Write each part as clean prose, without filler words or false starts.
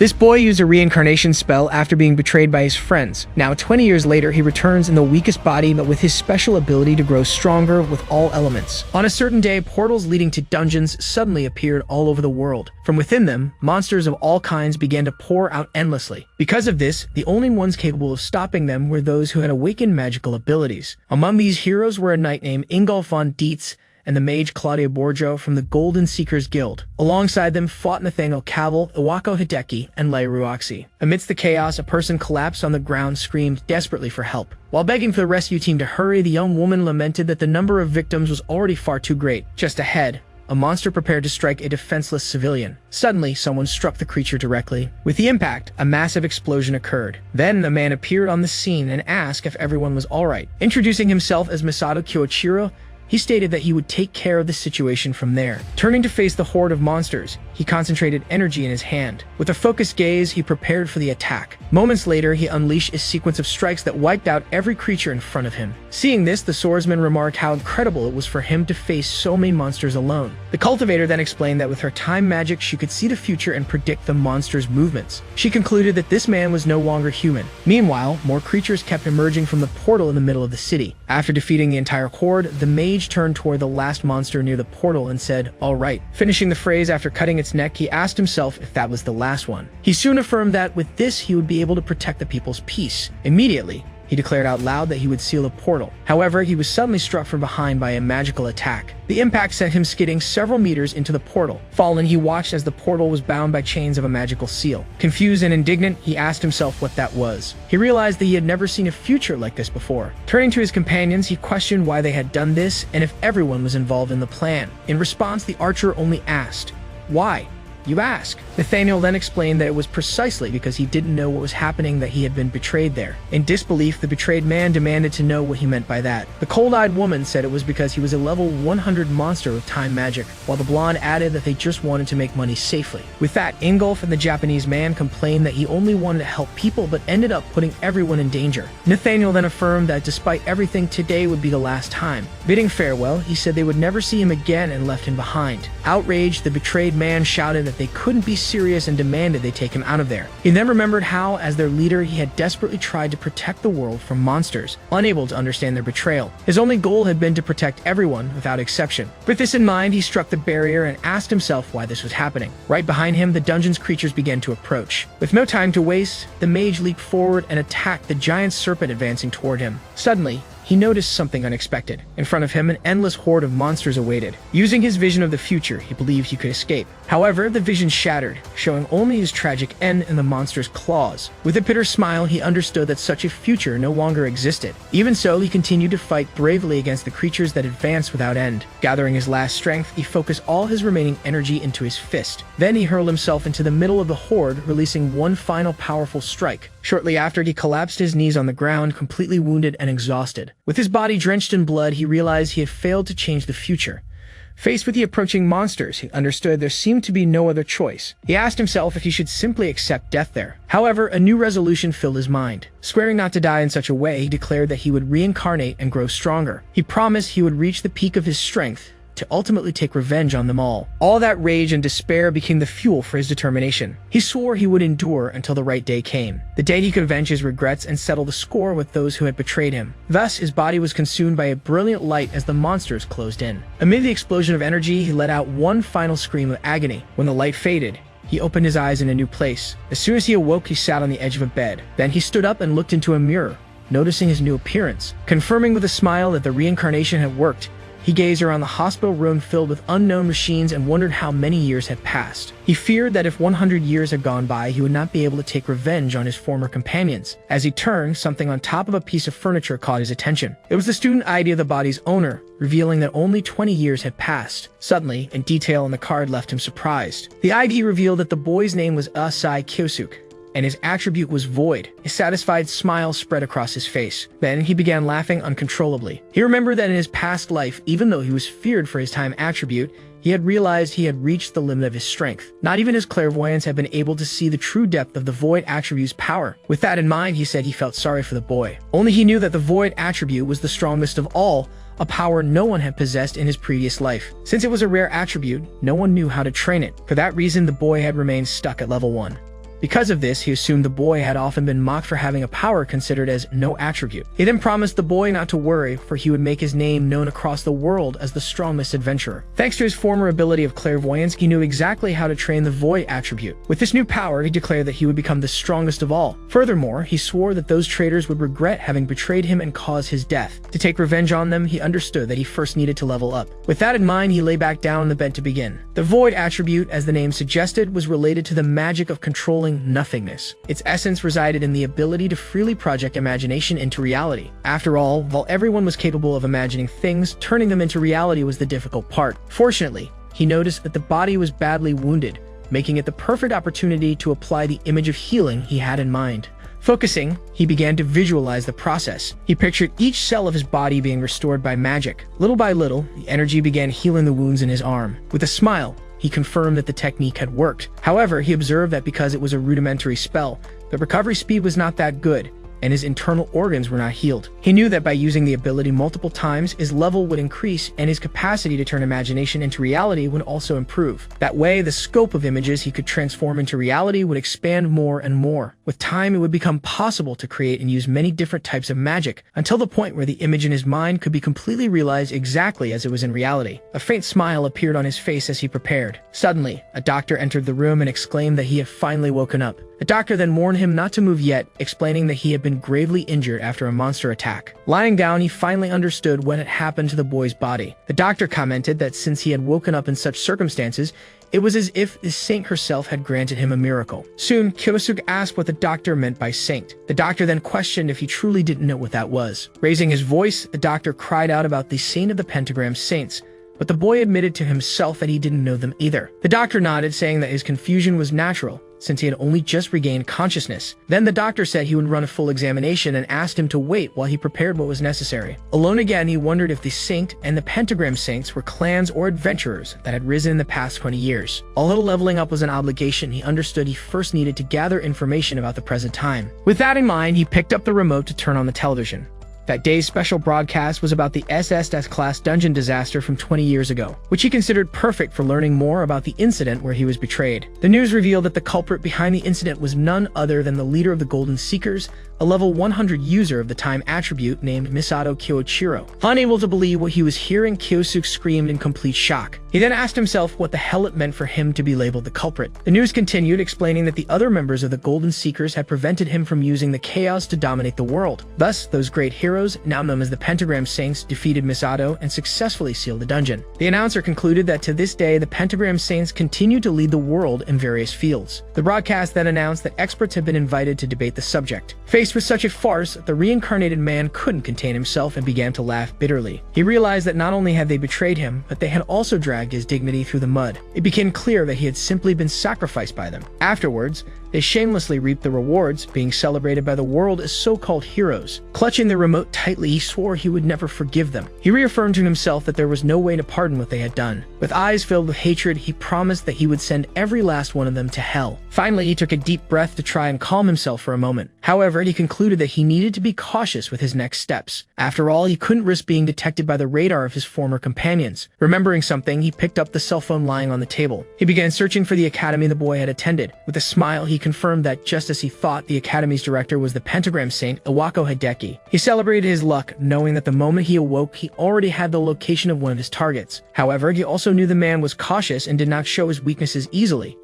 This boy used a reincarnation spell after being betrayed by his friends. Now, 20 years later, he returns in the weakest body, but with his special ability to grow stronger with all elements. On a certain day, portals leading to dungeons suddenly appeared all over the world. From within them, monsters of all kinds began to pour out endlessly. Because of this, the only ones capable of stopping them were those who had awakened magical abilities. Among these heroes were a knight named Ingolf von Dietz and the mage Claudia Borjo from the Golden Seekers Guild. Alongside them fought Nathaniel Cavell, Iwako Hideki, and Lai Ruoxi. Amidst the chaos, a person collapsed on the ground, screamed desperately for help. While begging for the rescue team to hurry, the young woman lamented that the number of victims was already far too great. Just ahead, a monster prepared to strike a defenseless civilian. Suddenly, someone struck the creature directly. With the impact, a massive explosion occurred. Then, a man appeared on the scene and asked if everyone was alright. Introducing himself as Masato Kyoichiro, he stated that he would take care of the situation from there. Turning to face the horde of monsters, he concentrated energy in his hand. With a focused gaze, he prepared for the attack. Moments later, he unleashed a sequence of strikes that wiped out every creature in front of him. Seeing this, the swordsman remarked how incredible it was for him to face so many monsters alone. The cultivator then explained that with her time magic, she could see the future and predict the monsters' movements. She concluded that this man was no longer human. Meanwhile, more creatures kept emerging from the portal in the middle of the city. After defeating the entire horde, the mage turned toward the last monster near the portal and said, "All right." Finishing the phrase after cutting its neck, he asked himself if that was the last one. He soon affirmed that with this, he would be able to protect the people's peace. Immediately, he declared out loud that he would seal the portal. However, he was suddenly struck from behind by a magical attack. The impact sent him skidding several meters into the portal. Fallen, he watched as the portal was bound by chains of a magical seal. Confused and indignant, he asked himself what that was. He realized that he had never seen a future like this before. Turning to his companions, he questioned why they had done this and if everyone was involved in the plan. In response, the archer only asked, "Why? You ask?" Nathaniel then explained that it was precisely because he didn't know what was happening that he had been betrayed there. In disbelief, the betrayed man demanded to know what he meant by that. The cold-eyed woman said it was because he was a level 100 monster with time magic, while the blonde added that they just wanted to make money safely. With that, Ingolf and the Japanese man complained that he only wanted to help people but ended up putting everyone in danger. Nathaniel then affirmed that despite everything, today would be the last time. Bidding farewell, he said they would never see him again and left him behind. Outraged, the betrayed man shouted that they couldn't be serious and demanded they take him out of there. He then remembered how, as their leader, he had desperately tried to protect the world from monsters, unable to understand their betrayal. His only goal had been to protect everyone without exception. With this in mind, he struck the barrier and asked himself why this was happening. Right behind him, the dungeon's creatures began to approach. With no time to waste, the mage leaped forward and attacked the giant serpent advancing toward him. Suddenly, he noticed something unexpected. In front of him, an endless horde of monsters awaited. Using his vision of the future, he believed he could escape. However, the vision shattered, showing only his tragic end in the monster's claws. With a bitter smile, he understood that such a future no longer existed. Even so, he continued to fight bravely against the creatures that advanced without end. Gathering his last strength, he focused all his remaining energy into his fist. Then he hurled himself into the middle of the horde, releasing one final powerful strike. Shortly after, he collapsed to his knees on the ground, completely wounded and exhausted. With his body drenched in blood, he realized he had failed to change the future. Faced with the approaching monsters, he understood there seemed to be no other choice. He asked himself if he should simply accept death there. However, a new resolution filled his mind. Swearing not to die in such a way, he declared that he would reincarnate and grow stronger. He promised he would reach the peak of his strength to ultimately take revenge on them all. All that rage and despair became the fuel for his determination. He swore he would endure until the right day came, the day he could avenge his regrets and settle the score with those who had betrayed him. Thus, his body was consumed by a brilliant light as the monsters closed in. Amid the explosion of energy, he let out one final scream of agony. When the light faded, he opened his eyes in a new place. As soon as he awoke, he sat on the edge of a bed. Then he stood up and looked into a mirror, noticing his new appearance. Confirming with a smile that the reincarnation had worked, he gazed around the hospital room filled with unknown machines and wondered how many years had passed. He feared that if 100 years had gone by, he would not be able to take revenge on his former companions. As he turned, something on top of a piece of furniture caught his attention. It was the student ID of the body's owner, revealing that only 20 years had passed. Suddenly, a detail on the card left him surprised. The ID revealed that the boy's name was Asai Kyosuke, and his attribute was void. A satisfied smile spread across his face. Then he began laughing uncontrollably. He remembered that in his past life, even though he was feared for his time attribute, he had realized he had reached the limit of his strength. Not even his clairvoyance had been able to see the true depth of the void attribute's power. With that in mind, he said he felt sorry for the boy. Only he knew that the void attribute was the strongest of all, a power no one had possessed in his previous life. Since it was a rare attribute, no one knew how to train it. For that reason, the boy had remained stuck at level 1. Because of this, he assumed the boy had often been mocked for having a power considered as no attribute. He then promised the boy not to worry, for he would make his name known across the world as the strongest adventurer. Thanks to his former ability of clairvoyance, he knew exactly how to train the void attribute. With this new power, he declared that he would become the strongest of all. Furthermore, he swore that those traitors would regret having betrayed him and cause his death. To take revenge on them, he understood that he first needed to level up. With that in mind, he lay back down on the bed to begin. The void attribute, as the name suggested, was related to the magic of controlling nothingness. Its essence resided in the ability to freely project imagination into reality. After all, while everyone was capable of imagining things, turning them into reality was the difficult part. Fortunately, he noticed that the body was badly wounded, making it the perfect opportunity to apply the image of healing he had in mind. Focusing, he began to visualize the process. He pictured each cell of his body being restored by magic. Little by little, the energy began healing the wounds in his arm. With a smile, he confirmed that the technique had worked. However, he observed that because it was a rudimentary spell, the recovery speed was not that good, and his internal organs were not healed. He knew that by using the ability multiple times, his level would increase and his capacity to turn imagination into reality would also improve. That way, the scope of images he could transform into reality would expand more and more. With time, it would become possible to create and use many different types of magic, until the point where the image in his mind could be completely realized exactly as it was in reality. A faint smile appeared on his face as he prepared. Suddenly, a doctor entered the room and exclaimed that he had finally woken up. The doctor then warned him not to move yet, explaining that he had been gravely injured after a monster attack. Lying down, he finally understood what had happened to the boy's body. The doctor commented that since he had woken up in such circumstances, it was as if the saint herself had granted him a miracle. Soon, Kyosuke asked what the doctor meant by saint. The doctor then questioned if he truly didn't know what that was. Raising his voice, the doctor cried out about the saint of the pentagram saints, but the boy admitted to himself that he didn't know them either. The doctor nodded, saying that his confusion was natural, since he had only just regained consciousness. Then the doctor said he would run a full examination and asked him to wait while he prepared what was necessary. Alone again, he wondered if the saint and the pentagram saints were clans or adventurers that had risen in the past 20 years. Although leveling up was an obligation, he understood he first needed to gather information about the present time. With that in mind, he picked up the remote to turn on the television. That day's special broadcast was about the SS-class dungeon disaster from 20 years ago, which he considered perfect for learning more about the incident where he was betrayed. The news revealed that the culprit behind the incident was none other than the leader of the Golden Seekers, a level 100 user of the time attribute named Misato Kyoichiro. Unable to believe what he was hearing, Kyosuke screamed in complete shock. He then asked himself what the hell it meant for him to be labeled the culprit. The news continued, explaining that the other members of the Golden Seekers had prevented him from using the chaos to dominate the world. Thus, those great heroes, now known as the Pentagram Saints, defeated Misato and successfully sealed the dungeon. The announcer concluded that to this day, the Pentagram Saints continue to lead the world in various fields. The broadcast then announced that experts had been invited to debate the subject. Faced with such a farce, the reincarnated man couldn't contain himself and began to laugh bitterly. He realized that not only had they betrayed him, but they had also dragged his dignity through the mud. It became clear that he had simply been sacrificed by them. Afterwards, they shamelessly reaped the rewards, being celebrated by the world as so-called heroes. Clutching the remote tightly, he swore he would never forgive them. He reaffirmed to himself that there was no way to pardon what they had done. With eyes filled with hatred, he promised that he would send every last one of them to hell. Finally, he took a deep breath to try and calm himself for a moment. However, he concluded that he needed to be cautious with his next steps. After all, he couldn't risk being detected by the radar of his former companions. Remembering something, he picked up the cell phone lying on the table. He began searching for the academy the boy had attended. With a smile, he confirmed that just as he thought, the academy's director was the pentagram saint Iwako Hideki. He celebrated his luck, knowing that the moment he awoke, he already had the location of one of his targets. However, he also knew the man was cautious and did not show his weaknesses easily.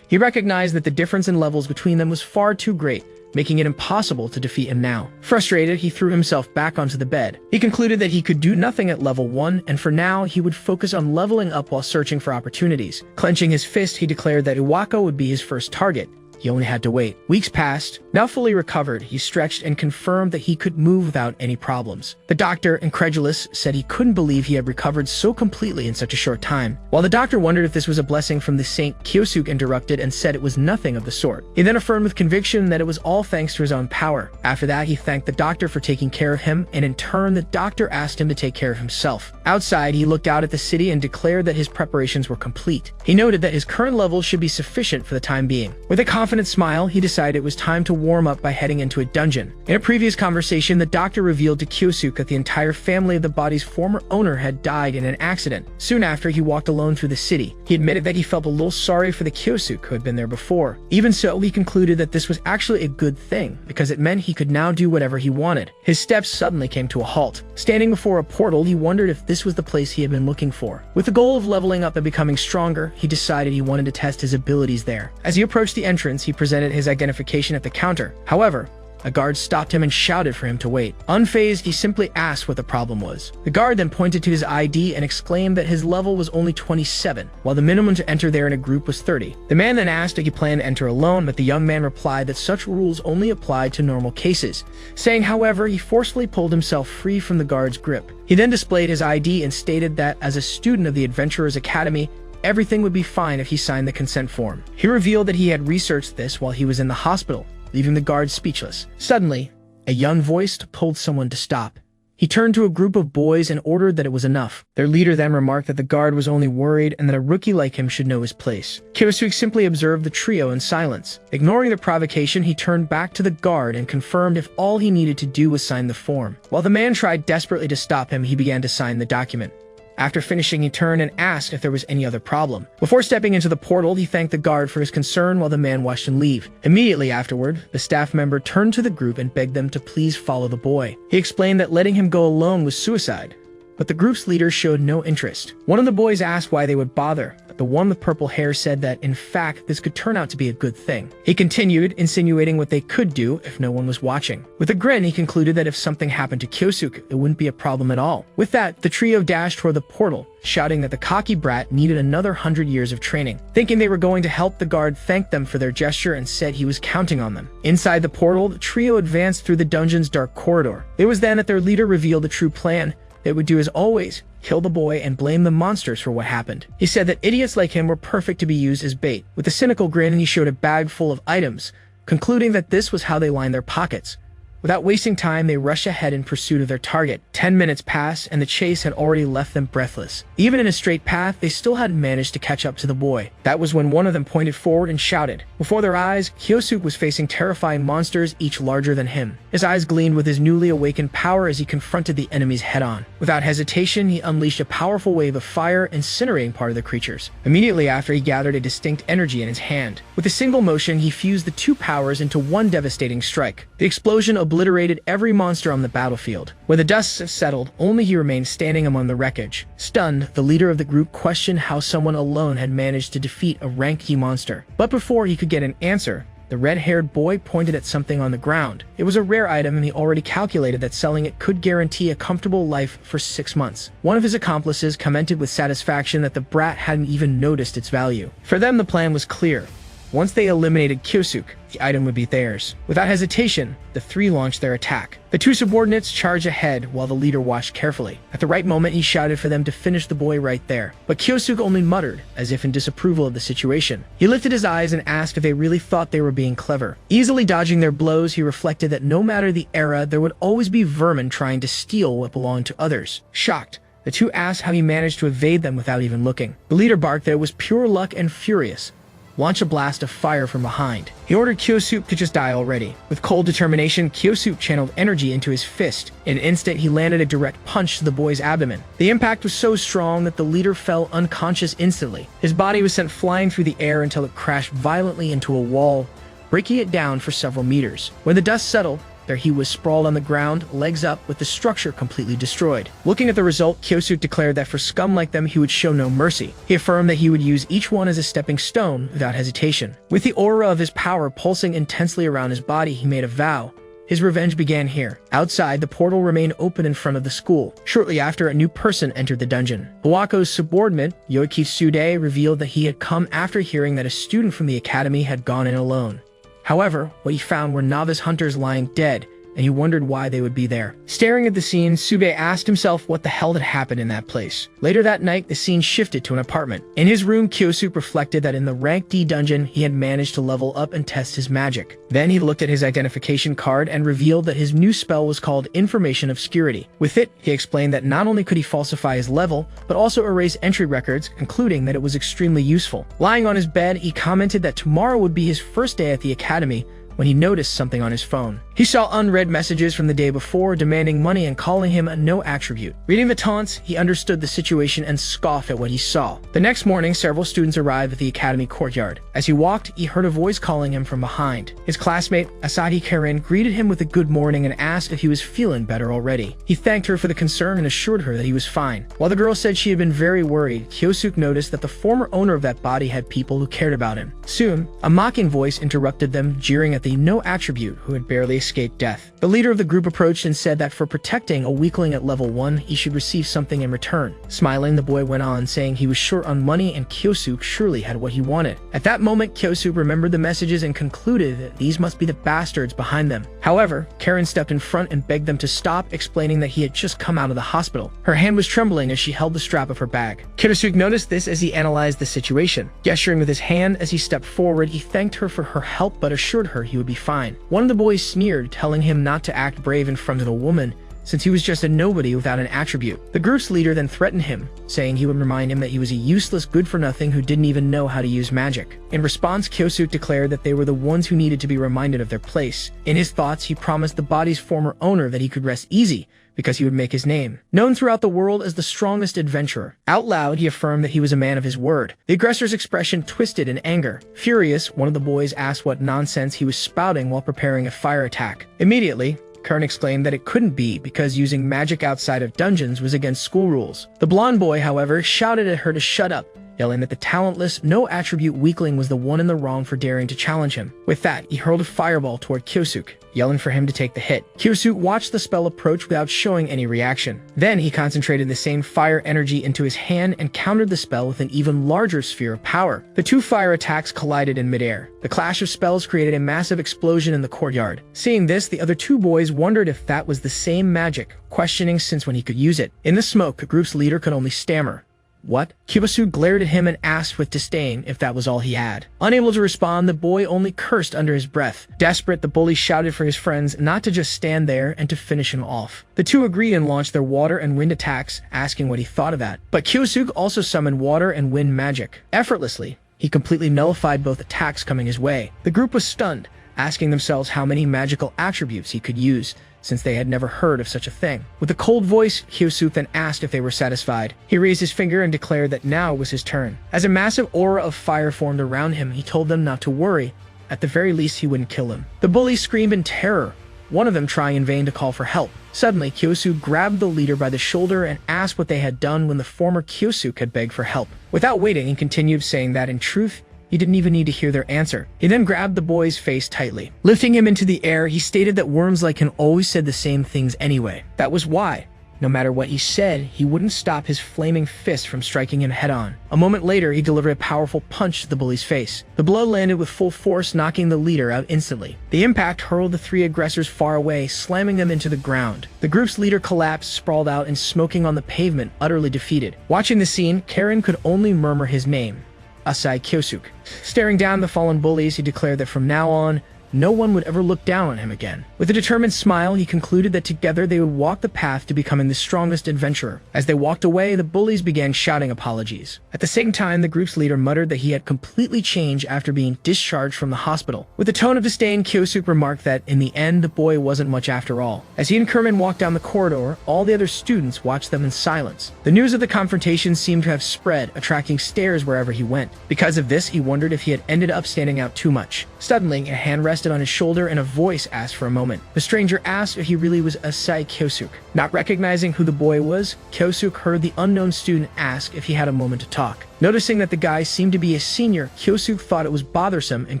He recognized that the difference in levels between them was far too great, making it impossible to defeat him now. Frustrated, he threw himself back onto the bed. He concluded that he could do nothing at level 1, and for now, he would focus on leveling up while searching for opportunities. Clenching his fist, he declared that Iwako would be his first target. He only had to wait. Weeks passed. Now fully recovered, he stretched and confirmed that he could move without any problems. The doctor, incredulous, said he couldn't believe he had recovered so completely in such a short time. While the doctor wondered if this was a blessing from the saint, Kyosuke interrupted and said it was nothing of the sort. He then affirmed with conviction that it was all thanks to his own power. After that, he thanked the doctor for taking care of him, and in turn, the doctor asked him to take care of himself. Outside, he looked out at the city and declared that his preparations were complete. He noted that his current level should be sufficient for the time being. With a confident smile, he decided it was time to warm up by heading into a dungeon. In a previous conversation, the doctor revealed to Kyosuke that the entire family of the body's former owner had died in an accident. Soon after, he walked alone through the city. He admitted that he felt a little sorry for the Kyosuke who had been there before. Even so, he concluded that this was actually a good thing, because it meant he could now do whatever he wanted. His steps suddenly came to a halt. Standing before a portal, he wondered if this was the place he had been looking for. With the goal of leveling up and becoming stronger, he decided he wanted to test his abilities there. As he approached the entrance, he presented his identification at the counter. However, a guard stopped him and shouted for him to wait. Unfazed, he simply asked what the problem was. The guard then pointed to his ID and exclaimed that his level was only 27, while the minimum to enter there in a group was 30. The man then asked if he planned to enter alone, but the young man replied that such rules only applied to normal cases, saying, however, he forcefully pulled himself free from the guard's grip. He then displayed his ID and stated that as a student of the Adventurers Academy, everything would be fine if he signed the consent form. He revealed that he had researched this while he was in the hospital, leaving the guard speechless. Suddenly, a young voice told someone to stop. He turned to a group of boys and ordered that it was enough. Their leader then remarked that the guard was only worried and that a rookie like him should know his place. Kyosuke simply observed the trio in silence. Ignoring the provocation, he turned back to the guard and confirmed if all he needed to do was sign the form. While the man tried desperately to stop him, he began to sign the document. After finishing, he turned and asked if there was any other problem. Before stepping into the portal, he thanked the guard for his concern while the man watched him leave. Immediately afterward, the staff member turned to the group and begged them to please follow the boy. He explained that letting him go alone was suicide, but the group's leader showed no interest. One of the boys asked why they would bother, but the one with purple hair said that, in fact, this could turn out to be a good thing. He continued, insinuating what they could do if no one was watching. With a grin, he concluded that if something happened to Kyosuke, it wouldn't be a problem at all. With that, the trio dashed toward the portal, shouting that the cocky brat needed another 100 years of training. Thinking they were going to help, the guard thanked them for their gesture and said he was counting on them. Inside the portal, the trio advanced through the dungeon's dark corridor. It was then that their leader revealed the true plan. They would do as always, kill the boy and blame the monsters for what happened. He said that idiots like him were perfect to be used as bait. With a cynical grin, he showed a bag full of items, concluding that this was how they lined their pockets. Without wasting time, they rushed ahead in pursuit of their target. 10 minutes passed, and the chase had already left them breathless. Even in a straight path, they still hadn't managed to catch up to the boy. That was when one of them pointed forward and shouted. Before their eyes, Kyosuke was facing terrifying monsters, each larger than him. His eyes gleamed with his newly awakened power as he confronted the enemies head-on. Without hesitation, he unleashed a powerful wave of fire, incinerating part of the creatures. Immediately after, he gathered a distinct energy in his hand. With a single motion, he fused the two powers into one devastating strike. The explosion obliterated every monster on the battlefield. When the dust had settled, only he remained standing among the wreckage. Stunned, the leader of the group questioned how someone alone had managed to defeat a rank E monster. But before he could get an answer, the red-haired boy pointed at something on the ground. It was a rare item, and he already calculated that selling it could guarantee a comfortable life for 6 months. One of his accomplices commented with satisfaction that the brat hadn't even noticed its value. For them, the plan was clear. Once they eliminated Kyosuke, the item would be theirs. Without hesitation, the three launched their attack. The two subordinates charged ahead while the leader watched carefully. At the right moment, he shouted for them to finish the boy right there. But Kyosuke only muttered, as if in disapproval of the situation. He lifted his eyes and asked if they really thought they were being clever. Easily dodging their blows, he reflected that no matter the era, there would always be vermin trying to steal what belonged to others. Shocked, the two asked how he managed to evade them without even looking. The leader barked that it was pure luck and furious. Launch a blast of fire from behind. He ordered Kyosuke to just die already. With cold determination, Kyosuke channeled energy into his fist. In an instant, he landed a direct punch to the boy's abdomen. The impact was so strong that the leader fell unconscious instantly. His body was sent flying through the air until it crashed violently into a wall, breaking it down for several meters. When the dust settled, there he was sprawled on the ground, legs up, with the structure completely destroyed. Looking at the result, Kyosuke declared that for scum like them, he would show no mercy. He affirmed that he would use each one as a stepping stone without hesitation. With the aura of his power pulsing intensely around his body, he made a vow. His revenge began here. Outside, the portal remained open in front of the school. Shortly after, a new person entered the dungeon. Hawako's subordinate, Yoichi Sude, revealed that he had come after hearing that a student from the academy had gone in alone. However, what he found were novice hunters lying dead, and he wondered why they would be there. Staring at the scene, Sube asked himself what the hell had happened in that place. Later that night, the scene shifted to an apartment. In his room, Kyosuke reflected that in the rank D dungeon, he had managed to level up and test his magic. Then he looked at his identification card and revealed that his new spell was called Information Obscurity. With it, he explained that not only could he falsify his level, but also erase entry records, concluding that it was extremely useful. Lying on his bed, he commented that tomorrow would be his first day at the academy when he noticed something on his phone. He saw unread messages from the day before demanding money and calling him a no attribute. Reading the taunts, he understood the situation and scoffed at what he saw. The next morning, several students arrived at the academy courtyard. As he walked, he heard a voice calling him from behind. His classmate, Asahi Karen, greeted him with a good morning and asked if he was feeling better already. He thanked her for the concern and assured her that he was fine. While the girl said she had been very worried, Kyosuke noticed that the former owner of that body had people who cared about him. Soon, a mocking voice interrupted them, jeering at the no attribute who had barely escaped death. The leader of the group approached and said that for protecting a weakling at level 1, he should receive something in return. Smiling, the boy went on, saying he was short on money and Kyosuke surely had what he wanted. At that moment, Kyosuke remembered the messages and concluded that these must be the bastards behind them. However, Karen stepped in front and begged them to stop, explaining that he had just come out of the hospital. Her hand was trembling as she held the strap of her bag. Kyosuke noticed this as he analyzed the situation. Gesturing with his hand as he stepped forward, he thanked her for her help but assured her he would be fine. One of the boys sneered, telling him not to act brave in front of a woman since he was just a nobody without an attribute. The group's leader then threatened him, saying he would remind him that he was a useless good-for-nothing who didn't even know how to use magic. In response, Kyosuke declared that they were the ones who needed to be reminded of their place. In his thoughts, he promised the body's former owner that he could rest easy because he would make his name known throughout the world as the strongest adventurer. Out loud, he affirmed that he was a man of his word. The aggressor's expression twisted in anger. Furious, one of the boys asked what nonsense he was spouting while preparing a fire attack. Immediately, Kern exclaimed that it couldn't be because using magic outside of dungeons was against school rules. The blonde boy, however, shouted at her to shut up, yelling that the talentless, no-attribute weakling was the one in the wrong for daring to challenge him. With that, he hurled a fireball toward Kyosuke, yelling for him to take the hit. Kyosuke watched the spell approach without showing any reaction. Then he concentrated the same fire energy into his hand and countered the spell with an even larger sphere of power. The two fire attacks collided in midair. The clash of spells created a massive explosion in the courtyard. Seeing this, the other two boys wondered if that was the same magic, questioning since when he could use it. In the smoke, the group's leader could only stammer. What? Kyosuke glared at him and asked with disdain if that was all he had. Unable to respond, the boy only cursed under his breath. Desperate, the bully shouted for his friends not to just stand there and to finish him off. The two agreed and launched their water and wind attacks, asking what he thought of that. But Kyosuke also summoned water and wind magic. Effortlessly, he completely nullified both attacks coming his way. The group was stunned, asking themselves how many magical attributes he could use, since they had never heard of such a thing. With a cold voice, Kyosuke then asked if they were satisfied. He raised his finger and declared that now was his turn. As a massive aura of fire formed around him, he told them not to worry. At the very least, he wouldn't kill him. The bullies screamed in terror, one of them trying in vain to call for help. Suddenly, Kyosuke grabbed the leader by the shoulder and asked what they had done when the former Kyosuke had begged for help. Without waiting, he continued saying that, in truth, he didn't even need to hear their answer. He then grabbed the boy's face tightly. Lifting him into the air, he stated that worms like him always said the same things anyway. That was why, no matter what he said, he wouldn't stop his flaming fist from striking him head-on. A moment later, he delivered a powerful punch to the bully's face. The blow landed with full force, knocking the leader out instantly. The impact hurled the three aggressors far away, slamming them into the ground. The group's leader collapsed, sprawled out, and smoking on the pavement, utterly defeated. Watching the scene, Karen could only murmur his name. Asai Kyosuke. Staring down the fallen bullies, he declared that from now on, no one would ever look down on him again. With a determined smile, he concluded that together they would walk the path to becoming the strongest adventurer. As they walked away, the bullies began shouting apologies. At the same time, the group's leader muttered that he had completely changed after being discharged from the hospital. With a tone of disdain, Kyosuke remarked that, in the end, the boy wasn't much after all. As he and Kerman walked down the corridor, all the other students watched them in silence. The news of the confrontation seemed to have spread, attracting stares wherever he went. Because of this, he wondered if he had ended up standing out too much. Suddenly, a hand rested on his shoulder and a voice asked for a moment. The stranger asked if he really was Asai Kyosuke. Not recognizing who the boy was, Kyosuke heard the unknown student ask if he had a moment to talk. Noticing that the guy seemed to be a senior, Kyosuke thought it was bothersome and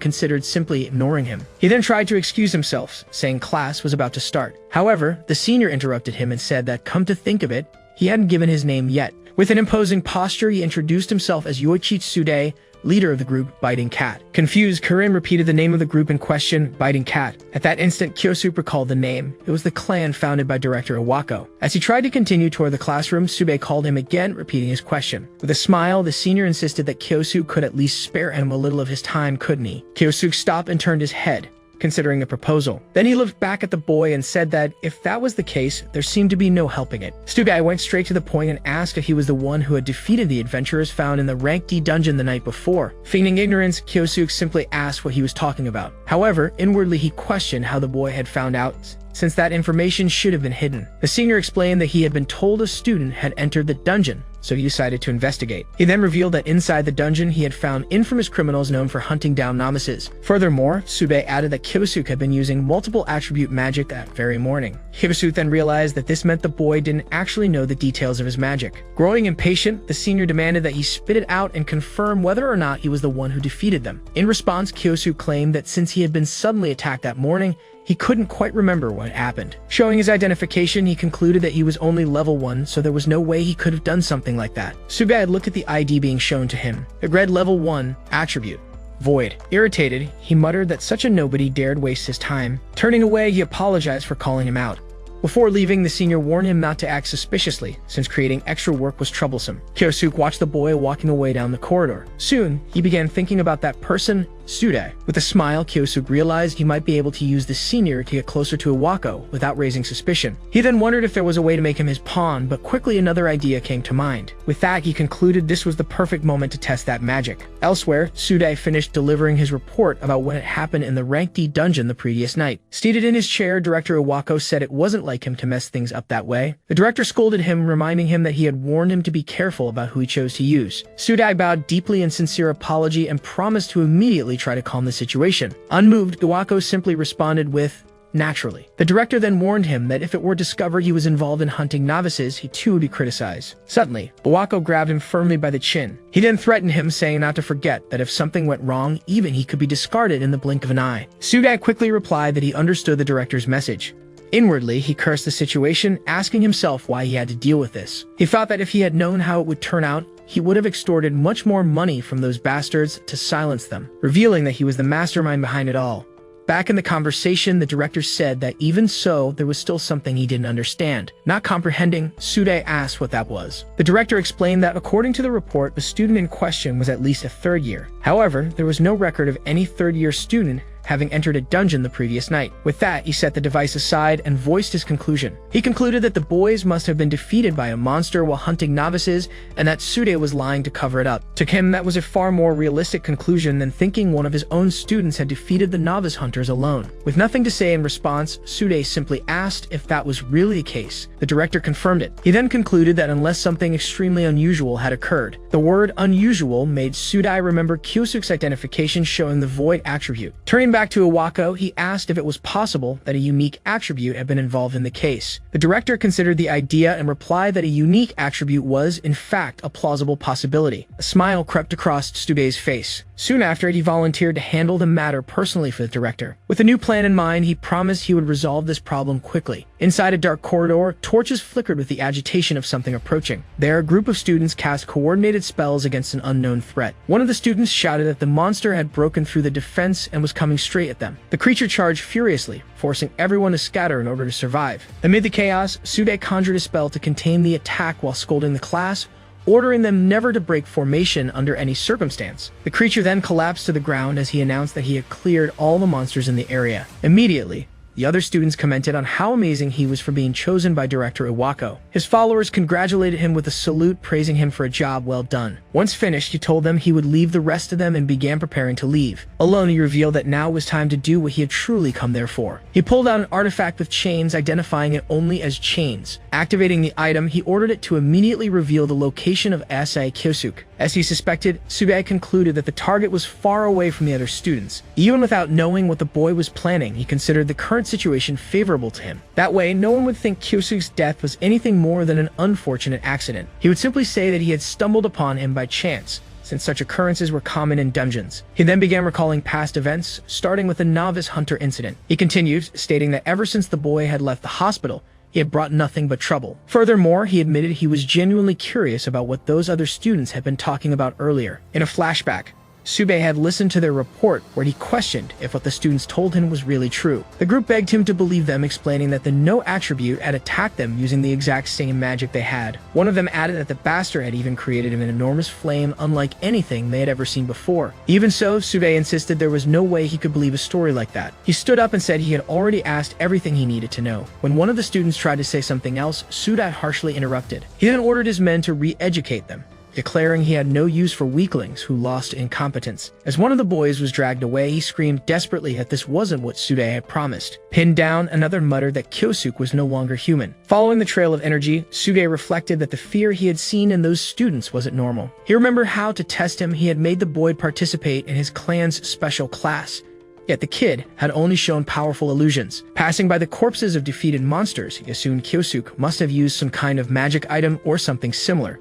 considered simply ignoring him. He then tried to excuse himself, saying class was about to start. However, the senior interrupted him and said that, come to think of it, he hadn't given his name yet. With an imposing posture, he introduced himself as Yoichi Tsude, leader of the group, Biting Cat. Confused, Kurin repeated the name of the group in question, Biting Cat. At that instant, Kyosuke recalled the name. It was the clan founded by Director Iwako. As he tried to continue toward the classroom, Sube called him again, repeating his question. With a smile, the senior insisted that Kyosuke could at least spare him a little of his time, couldn't he? Kyosuke stopped and turned his head, considering the proposal. Then he looked back at the boy and said that if that was the case, there seemed to be no helping it. Stugai went straight to the point and asked if he was the one who had defeated the adventurers found in the Rank D dungeon the night before. Feigning ignorance, Kyosuke simply asked what he was talking about. However, inwardly he questioned how the boy had found out, since that information should have been hidden. The senior explained that he had been told a student had entered the dungeon, so he decided to investigate. He then revealed that inside the dungeon he had found infamous criminals known for hunting down novices. Furthermore, Sube added that Kyosuke had been using multiple attribute magic that very morning. Kyosuke then realized that this meant the boy didn't actually know the details of his magic. Growing impatient, the senior demanded that he spit it out and confirm whether or not he was the one who defeated them. In response, Kyosuke claimed that since he had been suddenly attacked that morning, he couldn't quite remember what happened. Showing his identification, he concluded that he was only level 1, so there was no way he could have done something like that. Sugai had looked at the ID being shown to him. It read level 1, attribute, void. Irritated, he muttered that such a nobody dared waste his time. Turning away, he apologized for calling him out. Before leaving, the senior warned him not to act suspiciously, since creating extra work was troublesome. Kyosuke watched the boy walking away down the corridor. Soon, he began thinking about that person, Sude. With a smile, Kyosuke realized he might be able to use the senior to get closer to Iwako without raising suspicion. He then wondered if there was a way to make him his pawn, but quickly another idea came to mind. With that, he concluded this was the perfect moment to test that magic. Elsewhere, Sude finished delivering his report about what had happened in the Rank D dungeon the previous night. Seated in his chair, Director Iwako said it wasn't like him to mess things up that way. The director scolded him, reminding him that he had warned him to be careful about who he chose to use. Sudai bowed deeply in sincere apology and promised to immediately try to calm the situation. Unmoved, Iwako simply responded with, naturally. The director then warned him that if it were discovered he was involved in hunting novices, he too would be criticized. Suddenly, Iwako grabbed him firmly by the chin. He then threatened him, saying not to forget that if something went wrong, even he could be discarded in the blink of an eye. Sudai quickly replied that he understood the director's message. Inwardly, he cursed the situation, asking himself why he had to deal with this. He thought that if he had known how it would turn out, he would have extorted much more money from those bastards to silence them, revealing that he was the mastermind behind it all. Back in the conversation, the director said that even so, there was still something he didn't understand. Not comprehending, Sude asked what that was. The director explained that according to the report, the student in question was at least a third year. However, there was no record of any third-year student having entered a dungeon the previous night. With that, he set the device aside and voiced his conclusion. He concluded that the boys must have been defeated by a monster while hunting novices, and that Sude was lying to cover it up. To him, that was a far more realistic conclusion than thinking one of his own students had defeated the novice hunters alone. With nothing to say in response, Sude simply asked if that was really the case. The director confirmed it. He then concluded that unless something extremely unusual had occurred. The word unusual made Sudai remember Kyosuke's identification showing the void attribute. Turning back to Iwako, he asked if it was possible that a unique attribute had been involved in the case. The director considered the idea and replied that a unique attribute was, in fact, a plausible possibility. A smile crept across Tsubei's face. Soon after, he volunteered to handle the matter personally for the director. With a new plan in mind, he promised he would resolve this problem quickly. Inside a dark corridor, torches flickered with the agitation of something approaching. There, a group of students cast coordinated spells against an unknown threat. One of the students shouted that the monster had broken through the defense and was coming straight at them. The creature charged furiously, forcing everyone to scatter in order to survive. Amid the chaos, Sude conjured a spell to contain the attack while scolding the class, ordering them never to break formation under any circumstance. The creature then collapsed to the ground as he announced that he had cleared all the monsters in the area. Immediately, the other students commented on how amazing he was for being chosen by Director Iwako. His followers congratulated him with a salute, praising him for a job well done. Once finished, he told them he would leave the rest of them and began preparing to leave. Alone, he revealed that now was time to do what he had truly come there for. He pulled out an artifact with chains, identifying it only as chains. Activating the item, he ordered it to immediately reveal the location of Asai Kyosuke. As he suspected, Sube concluded that the target was far away from the other students. Even without knowing what the boy was planning, he considered the current situation favorable to him. That way, no one would think Kyosuke's death was anything more than an unfortunate accident. He would simply say that he had stumbled upon him by chance, since such occurrences were common in dungeons. He then began recalling past events, starting with the novice hunter incident. He continued, stating that ever since the boy had left the hospital, he had brought nothing but trouble. Furthermore, he admitted he was genuinely curious about what those other students had been talking about earlier. In a flashback, Sube had listened to their report where he questioned if what the students told him was really true. The group begged him to believe them, explaining that the No attribute had attacked them using the exact same magic they had. One of them added that the bastard had even created an enormous flame unlike anything they had ever seen before. Even so, Sube insisted there was no way he could believe a story like that. He stood up and said he had already asked everything he needed to know. When one of the students tried to say something else, Sudai harshly interrupted. He then ordered his men to re-educate them, declaring he had no use for weaklings who lost in competence. As one of the boys was dragged away, he screamed desperately that this wasn't what Sudai had promised. Pinned down, another muttered that Kyosuke was no longer human. Following the trail of energy, Sudai reflected that the fear he had seen in those students wasn't normal. He remembered how to test him. He had made the boy participate in his clan's special class. Yet the kid had only shown powerful illusions. Passing by the corpses of defeated monsters, he assumed Kyosuke must have used some kind of magic item or something similar.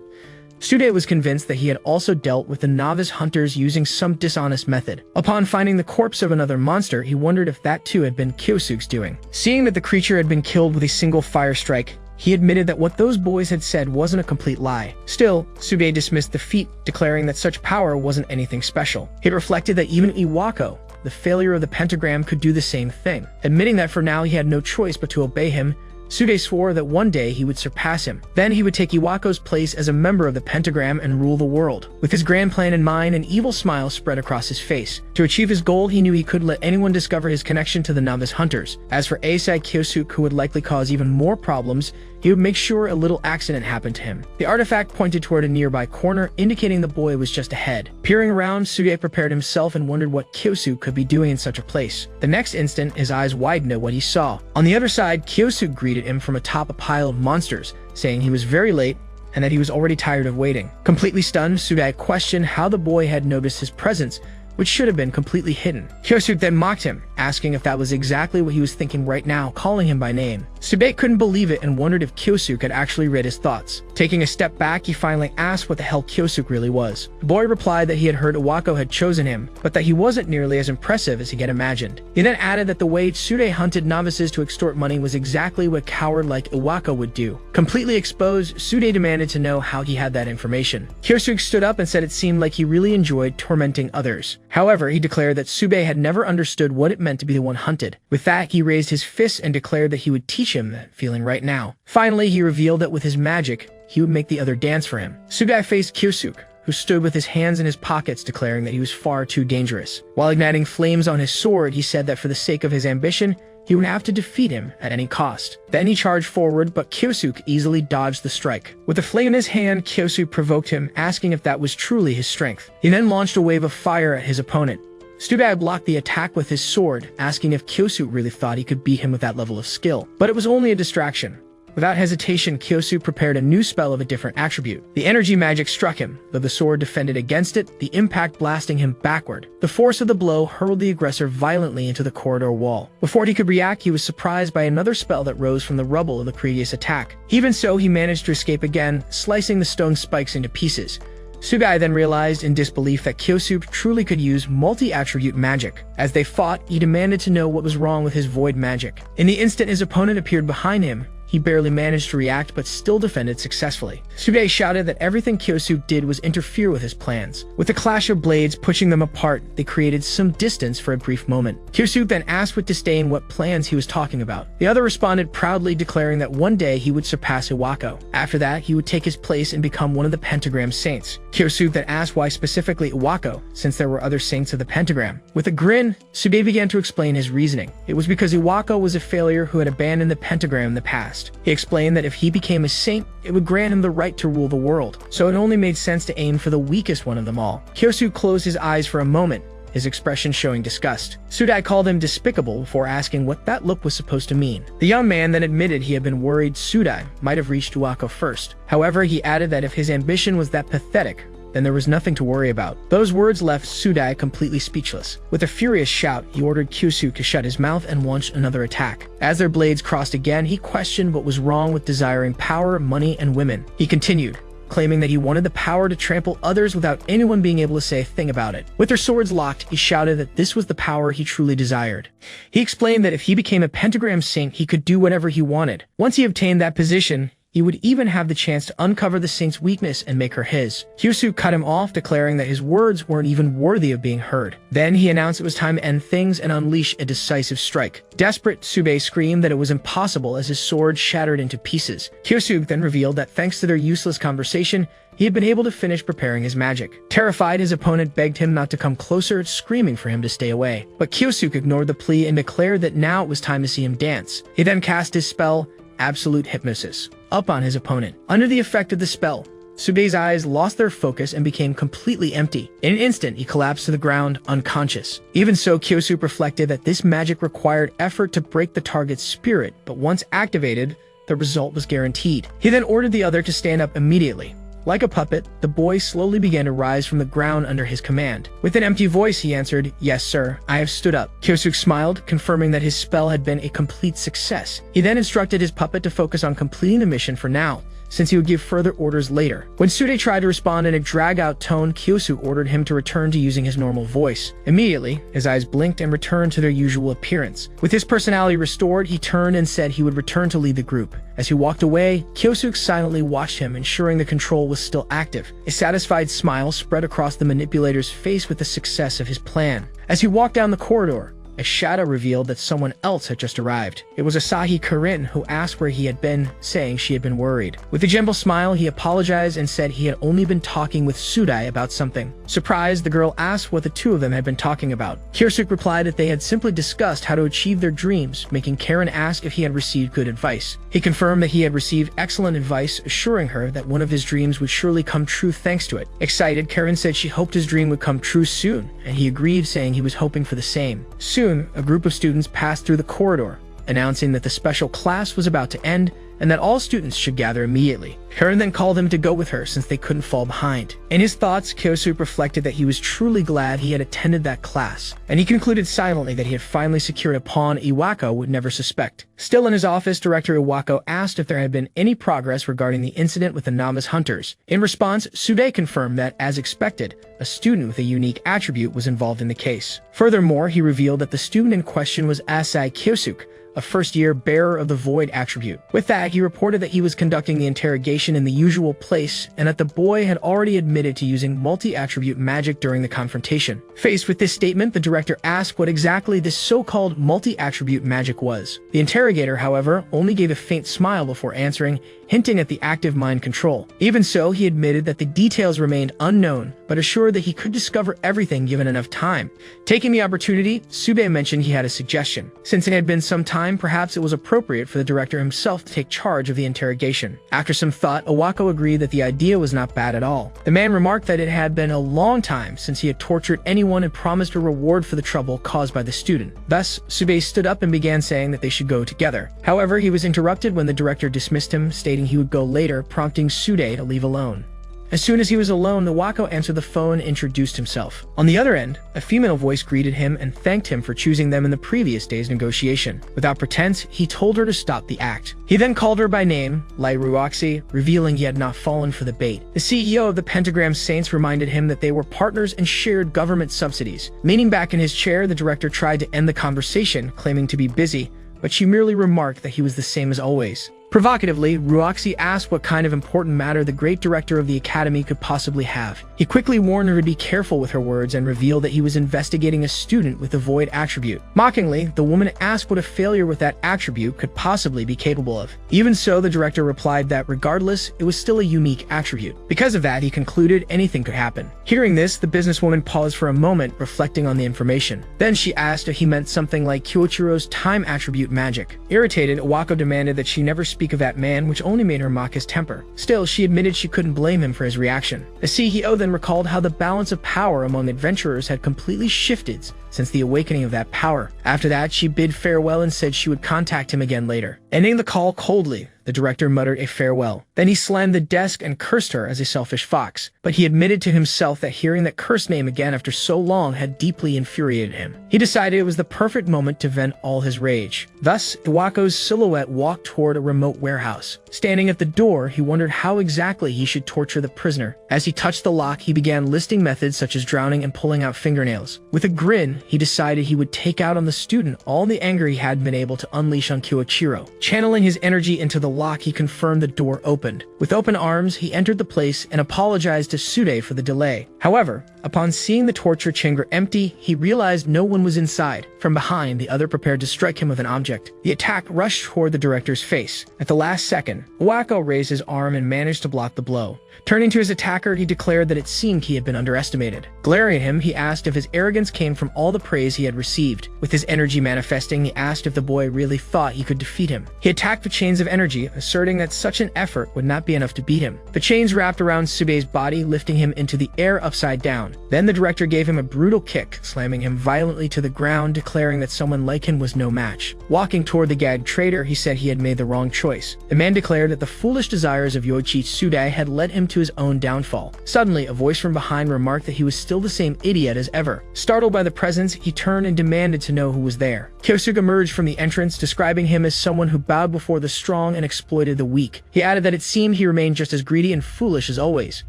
Sudai was convinced that he had also dealt with the novice hunters using some dishonest method. Upon finding the corpse of another monster, he wondered if that too had been Kyosuke's doing. Seeing that the creature had been killed with a single fire strike, he admitted that what those boys had said wasn't a complete lie. Still, Sudai dismissed the feat, declaring that such power wasn't anything special. He reflected that even Iwako, the failure of the pentagram, could do the same thing. Admitting that for now he had no choice but to obey him, Sudai swore that one day he would surpass him. Then he would take Iwako's place as a member of the pentagram and rule the world. With his grand plan in mind, an evil smile spread across his face. To achieve his goal, he knew he couldn't let anyone discover his connection to the novice hunters. As for Eisai Kyosuke, who would likely cause even more problems, he would make sure a little accident happened to him. The artifact pointed toward a nearby corner, indicating the boy was just ahead. Peering around, Sudai prepared himself and wondered what Kyosuke could be doing in such a place. The next instant, his eyes widened at what he saw. On the other side, Kyosuke greeted him from atop a pile of monsters, saying he was very late and that he was already tired of waiting. Completely stunned, Sudai questioned how the boy had noticed his presence, which should have been completely hidden. Kyosuke then mocked him, asking if that was exactly what he was thinking right now, calling him by name. Sudai couldn't believe it and wondered if Kyosuke had actually read his thoughts. Taking a step back, he finally asked what the hell Kyosuke really was. The boy replied that he had heard Iwako had chosen him, but that he wasn't nearly as impressive as he had imagined. He then added that the way Sudai hunted novices to extort money was exactly what a coward like Iwako would do. Completely exposed, Sudai demanded to know how he had that information. Kyosuke stood up and said it seemed like he really enjoyed tormenting others. However, he declared that Sudai had never understood what it meant to be the one hunted. With that, he raised his fist and declared that he would teach him that feeling right now. Finally, he revealed that with his magic, he would make the other dance for him. Sudai faced Kyosuke, who stood with his hands in his pockets, declaring that he was far too dangerous. While igniting flames on his sword, he said that for the sake of his ambition, he would have to defeat him at any cost. Then he charged forward, but Kyosuke easily dodged the strike. With the flame in his hand, Kyosuke provoked him, asking if that was truly his strength. He then launched a wave of fire at his opponent. Sudai blocked the attack with his sword, asking if Kyosuke really thought he could beat him with that level of skill. But it was only a distraction. Without hesitation, Kyosuke prepared a new spell of a different attribute. The energy magic struck him, though the sword defended against it, the impact blasting him backward. The force of the blow hurled the aggressor violently into the corridor wall. Before he could react, he was surprised by another spell that rose from the rubble of the previous attack. Even so, he managed to escape again, slicing the stone spikes into pieces. Sudai then realized in disbelief that Kyosuke truly could use multi-attribute magic. As they fought, he demanded to know what was wrong with his void magic. In the instant his opponent appeared behind him, he barely managed to react but still defended successfully. Sudai shouted that everything Kyosuke did was interfere with his plans. With the clash of blades pushing them apart, they created some distance for a brief moment. Kyosuke then asked with disdain what plans he was talking about. The other responded proudly, declaring that one day he would surpass Iwako. After that, he would take his place and become one of the pentagram saints. Kyosuke then asked why specifically Iwako, since there were other saints of the pentagram. With a grin, Sudai began to explain his reasoning. It was because Iwako was a failure who had abandoned the pentagram in the past. He explained that if he became a saint, it would grant him the right to rule the world, so it only made sense to aim for the weakest one of them all. Kyosuke closed his eyes for a moment, his expression showing disgust. Sudai called him despicable before asking what that look was supposed to mean. The young man then admitted he had been worried Sudai might have reached Iwako first. However, he added that if his ambition was that pathetic, then there was nothing to worry about. Those words left Sudai completely speechless. With a furious shout, he ordered Kyosuke to shut his mouth and launched another attack. As their blades crossed again, he questioned what was wrong with desiring power, money, and women. He continued, claiming that he wanted the power to trample others without anyone being able to say a thing about it. With their swords locked, he shouted that this was the power he truly desired. He explained that if he became a pentagram saint, he could do whatever he wanted. Once he obtained that position, he would even have the chance to uncover the saint's weakness and make her his. Kyosuke cut him off, declaring that his words weren't even worthy of being heard. Then he announced it was time to end things and unleash a decisive strike. Desperate, Tsubei screamed that it was impossible as his sword shattered into pieces. Kyosuke then revealed that thanks to their useless conversation, he had been able to finish preparing his magic. Terrified, his opponent begged him not to come closer, screaming for him to stay away. But Kyosuke ignored the plea and declared that now it was time to see him dance. He then cast his spell, Absolute Hypnosis, up on his opponent. Under the effect of the spell, Tsubei's eyes lost their focus and became completely empty. In an instant, he collapsed to the ground, unconscious. Even so, Kyosuke reflected that this magic required effort to break the target's spirit, but once activated, the result was guaranteed. He then ordered the other to stand up immediately. Like a puppet, the boy slowly began to rise from the ground under his command. With an empty voice, he answered, "Yes, sir, I have stood up." Kyosuke smiled, confirming that his spell had been a complete success. He then instructed his puppet to focus on completing the mission for now, since he would give further orders later. When Tsude tried to respond in a drag-out tone, Kyosuke ordered him to return to using his normal voice. Immediately, his eyes blinked and returned to their usual appearance. With his personality restored, he turned and said he would return to lead the group. As he walked away, Kyosuke silently watched him, ensuring the control was still active. A satisfied smile spread across the manipulator's face with the success of his plan. As he walked down the corridor, a shadow revealed that someone else had just arrived. It was Asahi Karin, who asked where he had been, saying she had been worried. With a gentle smile, he apologized and said he had only been talking with Sudai about something. Surprised, the girl asked what the two of them had been talking about. Kyosuke replied that they had simply discussed how to achieve their dreams, making Karin ask if he had received good advice. He confirmed that he had received excellent advice, assuring her that one of his dreams would surely come true thanks to it. Excited, Karin said she hoped his dream would come true soon, and he agreed, saying he was hoping for the same. Soon, a group of students passed through the corridor, announcing that the special class was about to end and that all students should gather immediately. Karin then called him to go with her since they couldn't fall behind. In his thoughts, Kyosuke reflected that he was truly glad he had attended that class, and he concluded silently that he had finally secured a pawn Iwako would never suspect. Still in his office, Director Iwako asked if there had been any progress regarding the incident with the novice hunters. In response, Tsude confirmed that, as expected, a student with a unique attribute was involved in the case. Furthermore, he revealed that the student in question was Asai Kyosuke, a first-year bearer of the Void attribute. With that, he reported that he was conducting the interrogation in the usual place and that the boy had already admitted to using multi-attribute magic during the confrontation. Faced with this statement, the director asked what exactly this so-called multi-attribute magic was. The interrogator, however, only gave a faint smile before answering, hinting at the active mind control. Even so, he admitted that the details remained unknown, but assured that he could discover everything given enough time. Taking the opportunity, Tsube mentioned he had a suggestion. Since it had been some time, perhaps it was appropriate for the director himself to take charge of the interrogation. After some thought, Iwako agreed that the idea was not bad at all. The man remarked that it had been a long time since he had tortured anyone and promised a reward for the trouble caused by the student. Thus, Tsube stood up and began saying that they should go together. However, he was interrupted when the director dismissed him, stating he would go later, prompting Tsude to leave alone. As soon as he was alone, Iwako answered the phone and introduced himself. On the other end, a female voice greeted him and thanked him for choosing them in the previous day's negotiation. Without pretense, he told her to stop the act. He then called her by name, Lai Ruoxi, revealing he had not fallen for the bait. The CEO of the Pentagram Saints reminded him that they were partners and shared government subsidies. Leaning back in his chair, the director tried to end the conversation, claiming to be busy, but she merely remarked that he was the same as always. Provocatively, Ruoxi asked what kind of important matter the great director of the academy could possibly have. He quickly warned her to be careful with her words and revealed that he was investigating a student with the Void attribute. Mockingly, the woman asked what a failure with that attribute could possibly be capable of. Even so, the director replied that regardless, it was still a unique attribute. Because of that, he concluded anything could happen. Hearing this, the businesswoman paused for a moment, reflecting on the information. Then she asked if he meant something like Kyoichiro's time attribute magic. Irritated, Iwako demanded that she never speak of that man, which only made her mock his temper. Still, she admitted she couldn't blame him for his reaction. The CEO then recalled how the balance of power among adventurers had completely shifted since the awakening of that power. After that, she bid farewell and said she would contact him again later. Ending the call coldly, the director muttered a farewell. Then he slammed the desk and cursed her as a selfish fox. But he admitted to himself that hearing that cursed name again after so long had deeply infuriated him. He decided it was the perfect moment to vent all his rage. Thus, Iwako's silhouette walked toward a remote warehouse. Standing at the door, he wondered how exactly he should torture the prisoner. As he touched the lock, he began listing methods such as drowning and pulling out fingernails. With a grin, he decided he would take out on the student all the anger he had been able to unleash on Kyoichiro. Channeling his energy into the lock, he confirmed the door opened. With open arms, he entered the place and apologized to Sude for the delay. However, upon seeing the torture chamber empty, he realized no one was inside. From behind, the other prepared to strike him with an object. The attack rushed toward the director's face. At the last second, Iwako raised his arm and managed to block the blow. Turning to his attacker, he declared that it seemed he had been underestimated. Glaring at him, he asked if his arrogance came from all the praise he had received. With his energy manifesting, he asked if the boy really thought he could defeat him. He attacked with chains of energy, asserting that such an effort would not be enough to beat him. The chains wrapped around Sube's body, lifting him into the air upside down. Then the director gave him a brutal kick, slamming him violently to the ground, declaring that someone like him was no match. Walking toward the gagged traitor, he said he had made the wrong choice. The man declared that the foolish desires of Yoichi Sude had led him to his own downfall. Suddenly, a voice from behind remarked that he was still the same idiot as ever. Startled by the presence, he turned and demanded to know who was there. Kyosuke emerged from the entrance, describing him as someone who bowed before the strong and exploited the weak. He added that it seemed he remained just as greedy and foolish as always.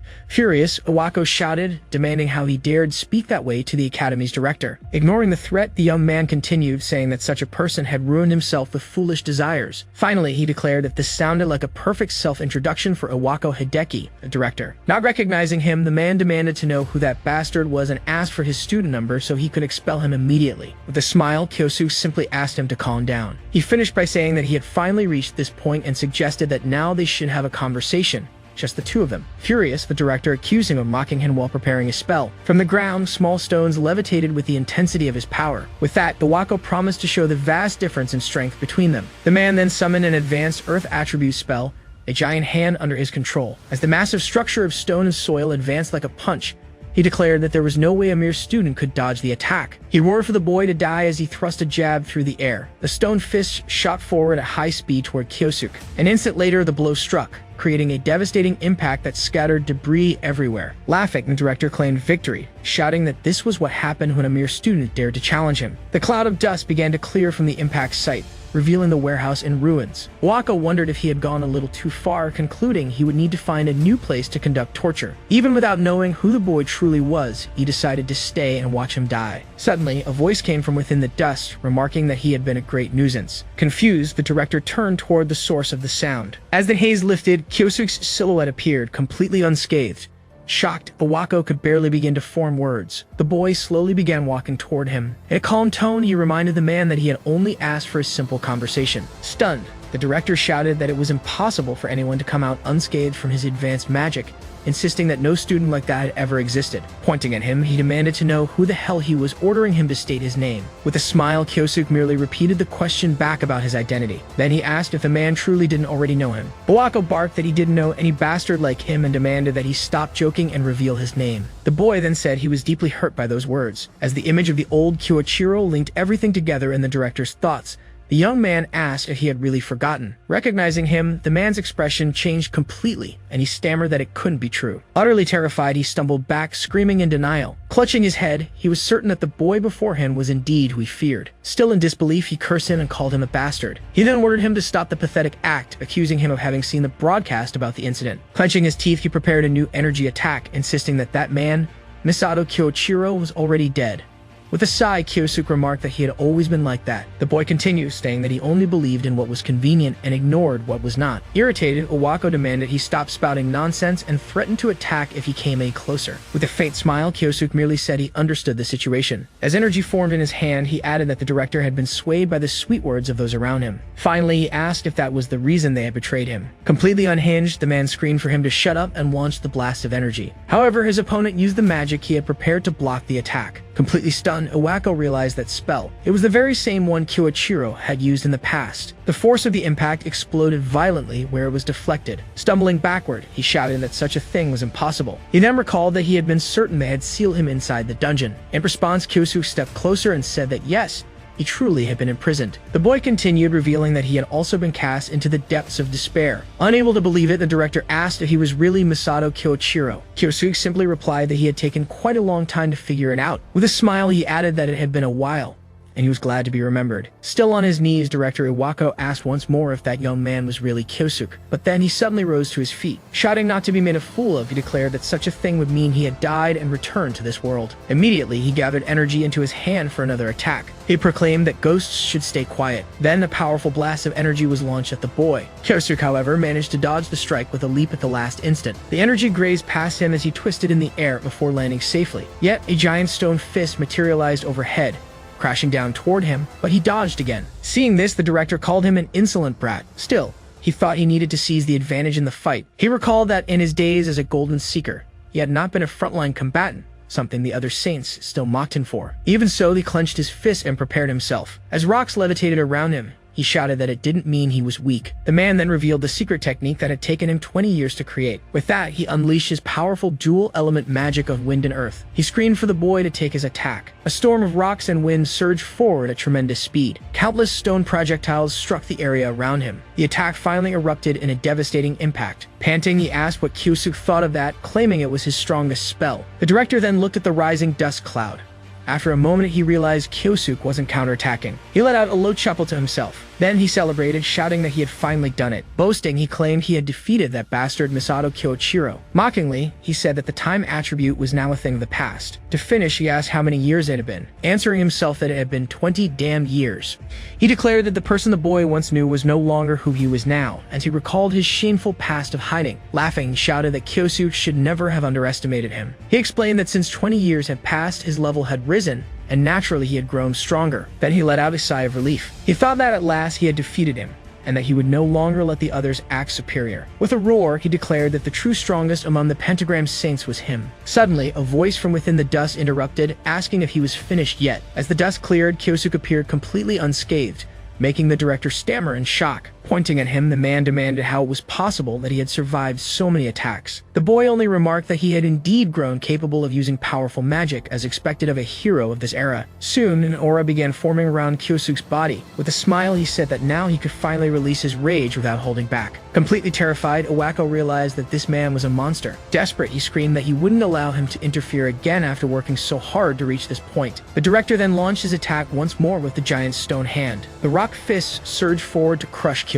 Furious, Iwako shouted, demanding how he dared speak that way to the academy's director. Ignoring the threat, the young man continued, saying that such a person had ruined himself with foolish desires. Finally, he declared that this sounded like a perfect self-introduction for Iwako Hideki, the director. Not recognizing him, the man demanded to know who that bastard was and asked for his student number so he could expel him immediately. With a smile, Kyosuke simply asked him to calm down. He finished by saying that he had finally reached this point and suggested that now they should have a conversation. Just the two of them. Furious, the director accused him of mocking him while preparing his spell. From the ground, small stones levitated with the intensity of his power. With that, the Wako promised to show the vast difference in strength between them. The man then summoned an advanced earth attribute spell, a giant hand under his control. As the massive structure of stone and soil advanced like a punch, he declared that there was no way a mere student could dodge the attack. He roared for the boy to die as he thrust a jab through the air. The stone fist shot forward at high speed toward Kyosuke. An instant later, the blow struck, creating a devastating impact that scattered debris everywhere. Laughing, the director claimed victory, shouting that this was what happened when a mere student dared to challenge him. The cloud of dust began to clear from the impact site, revealing the warehouse in ruins. Waka wondered if he had gone a little too far, concluding he would need to find a new place to conduct torture. Even without knowing who the boy truly was, he decided to stay and watch him die. Suddenly, a voice came from within the dust, remarking that he had been a great nuisance. Confused, the director turned toward the source of the sound. As the haze lifted, Kyosuke's silhouette appeared, completely unscathed. Shocked, Iwako could barely begin to form words. The boy slowly began walking toward him. In a calm tone, he reminded the man that he had only asked for a simple conversation. Stunned, the director shouted that it was impossible for anyone to come out unscathed from his advanced magic, insisting that no student like that had ever existed. Pointing at him, he demanded to know who the hell he was, ordering him to state his name. With a smile, Kyosuke merely repeated the question back about his identity. Then he asked if the man truly didn't already know him. Iwako barked that he didn't know any bastard like him and demanded that he stop joking and reveal his name. The boy then said he was deeply hurt by those words. As the image of the old Kyoichiro linked everything together in the director's thoughts, the young man asked if he had really forgotten. Recognizing him, the man's expression changed completely, and he stammered that it couldn't be true. Utterly terrified, he stumbled back, screaming in denial. Clutching his head, he was certain that the boy before him was indeed who he feared. Still in disbelief, he cursed him and called him a bastard. He then ordered him to stop the pathetic act, accusing him of having seen the broadcast about the incident. Clenching his teeth, he prepared a new energy attack, insisting that that man, Misato Kyoichiro, was already dead. With a sigh, Kyosuke remarked that he had always been like that. The boy continued, saying that he only believed in what was convenient and ignored what was not. Irritated, Iwako demanded he stop spouting nonsense and threatened to attack if he came any closer. With a faint smile, Kyosuke merely said he understood the situation. As energy formed in his hand, he added that the director had been swayed by the sweet words of those around him. Finally, he asked if that was the reason they had betrayed him. Completely unhinged, the man screamed for him to shut up and launched the blast of energy. However, his opponent used the magic he had prepared to block the attack. Completely stunned, Iwako realized that spell. It was the very same one Kyoichiro had used in the past. The force of the impact exploded violently where it was deflected. Stumbling backward, he shouted that such a thing was impossible. He then recalled that he had been certain they had sealed him inside the dungeon. In response, Kyosuke stepped closer and said that yes, he truly had been imprisoned. The boy continued, revealing that he had also been cast into the depths of despair. Unable to believe it, the director asked if he was really Misato Kyoichiro. Kyosuke simply replied that he had taken quite a long time to figure it out. With a smile, he added that it had been a while. and he was glad to be remembered. Still on his knees, Director Iwako asked once more if that young man was really Kyosuke, but then he suddenly rose to his feet. Shouting not to be made a fool of, he declared that such a thing would mean he had died and returned to this world. Immediately, he gathered energy into his hand for another attack. He proclaimed that ghosts should stay quiet. Then a powerful blast of energy was launched at the boy. Kyosuke, however, managed to dodge the strike with a leap at the last instant. The energy grazed past him as he twisted in the air before landing safely. Yet, a giant stone fist materialized overhead, crashing down toward him, but he dodged again. Seeing this, the director called him an insolent brat. Still, he thought he needed to seize the advantage in the fight. He recalled that in his days as a Golden Seeker, he had not been a frontline combatant, something the other saints still mocked him for. Even so, he clenched his fist and prepared himself. As rocks levitated around him, he shouted that it didn't mean he was weak. The man then revealed the secret technique that had taken him 20 years to create. With that, he unleashed his powerful dual-element magic of wind and earth. He screamed for the boy to take his attack. A storm of rocks and wind surged forward at tremendous speed. Countless stone projectiles struck the area around him. The attack finally erupted in a devastating impact. Panting, he asked what Kyosuke thought of that, claiming it was his strongest spell. The director then looked at the rising dust cloud. After a moment, he realized Kyosuke wasn't counterattacking. He let out a low chuckle to himself. Then he celebrated, shouting that he had finally done it. Boasting, he claimed he had defeated that bastard Misato Kyoichiro. Mockingly, he said that the time attribute was now a thing of the past. To finish, he asked how many years it had been, answering himself that it had been 20 damned years. He declared that the person the boy once knew was no longer who he was now, as he recalled his shameful past of hiding. Laughing, he shouted that Kyosuke should never have underestimated him. He explained that since 20 years had passed, his level had risen, and naturally he had grown stronger. Then he let out a sigh of relief. He thought that at last he had defeated him, and that he would no longer let the others act superior. With a roar, he declared that the true strongest among the Pentagram Saints was him. Suddenly, a voice from within the dust interrupted, asking if he was finished yet. As the dust cleared, Kyosuke appeared completely unscathed, making the director stammer in shock. Pointing at him, the man demanded how it was possible that he had survived so many attacks. The boy only remarked that he had indeed grown capable of using powerful magic, as expected of a hero of this era. Soon, an aura began forming around Kyosuke's body. With a smile, he said that now he could finally release his rage without holding back. Completely terrified, Iwako realized that this man was a monster. Desperate, he screamed that he wouldn't allow him to interfere again after working so hard to reach this point. The director then launched his attack once more with the giant stone hand. The rock fists surged forward to crush Kyosuke.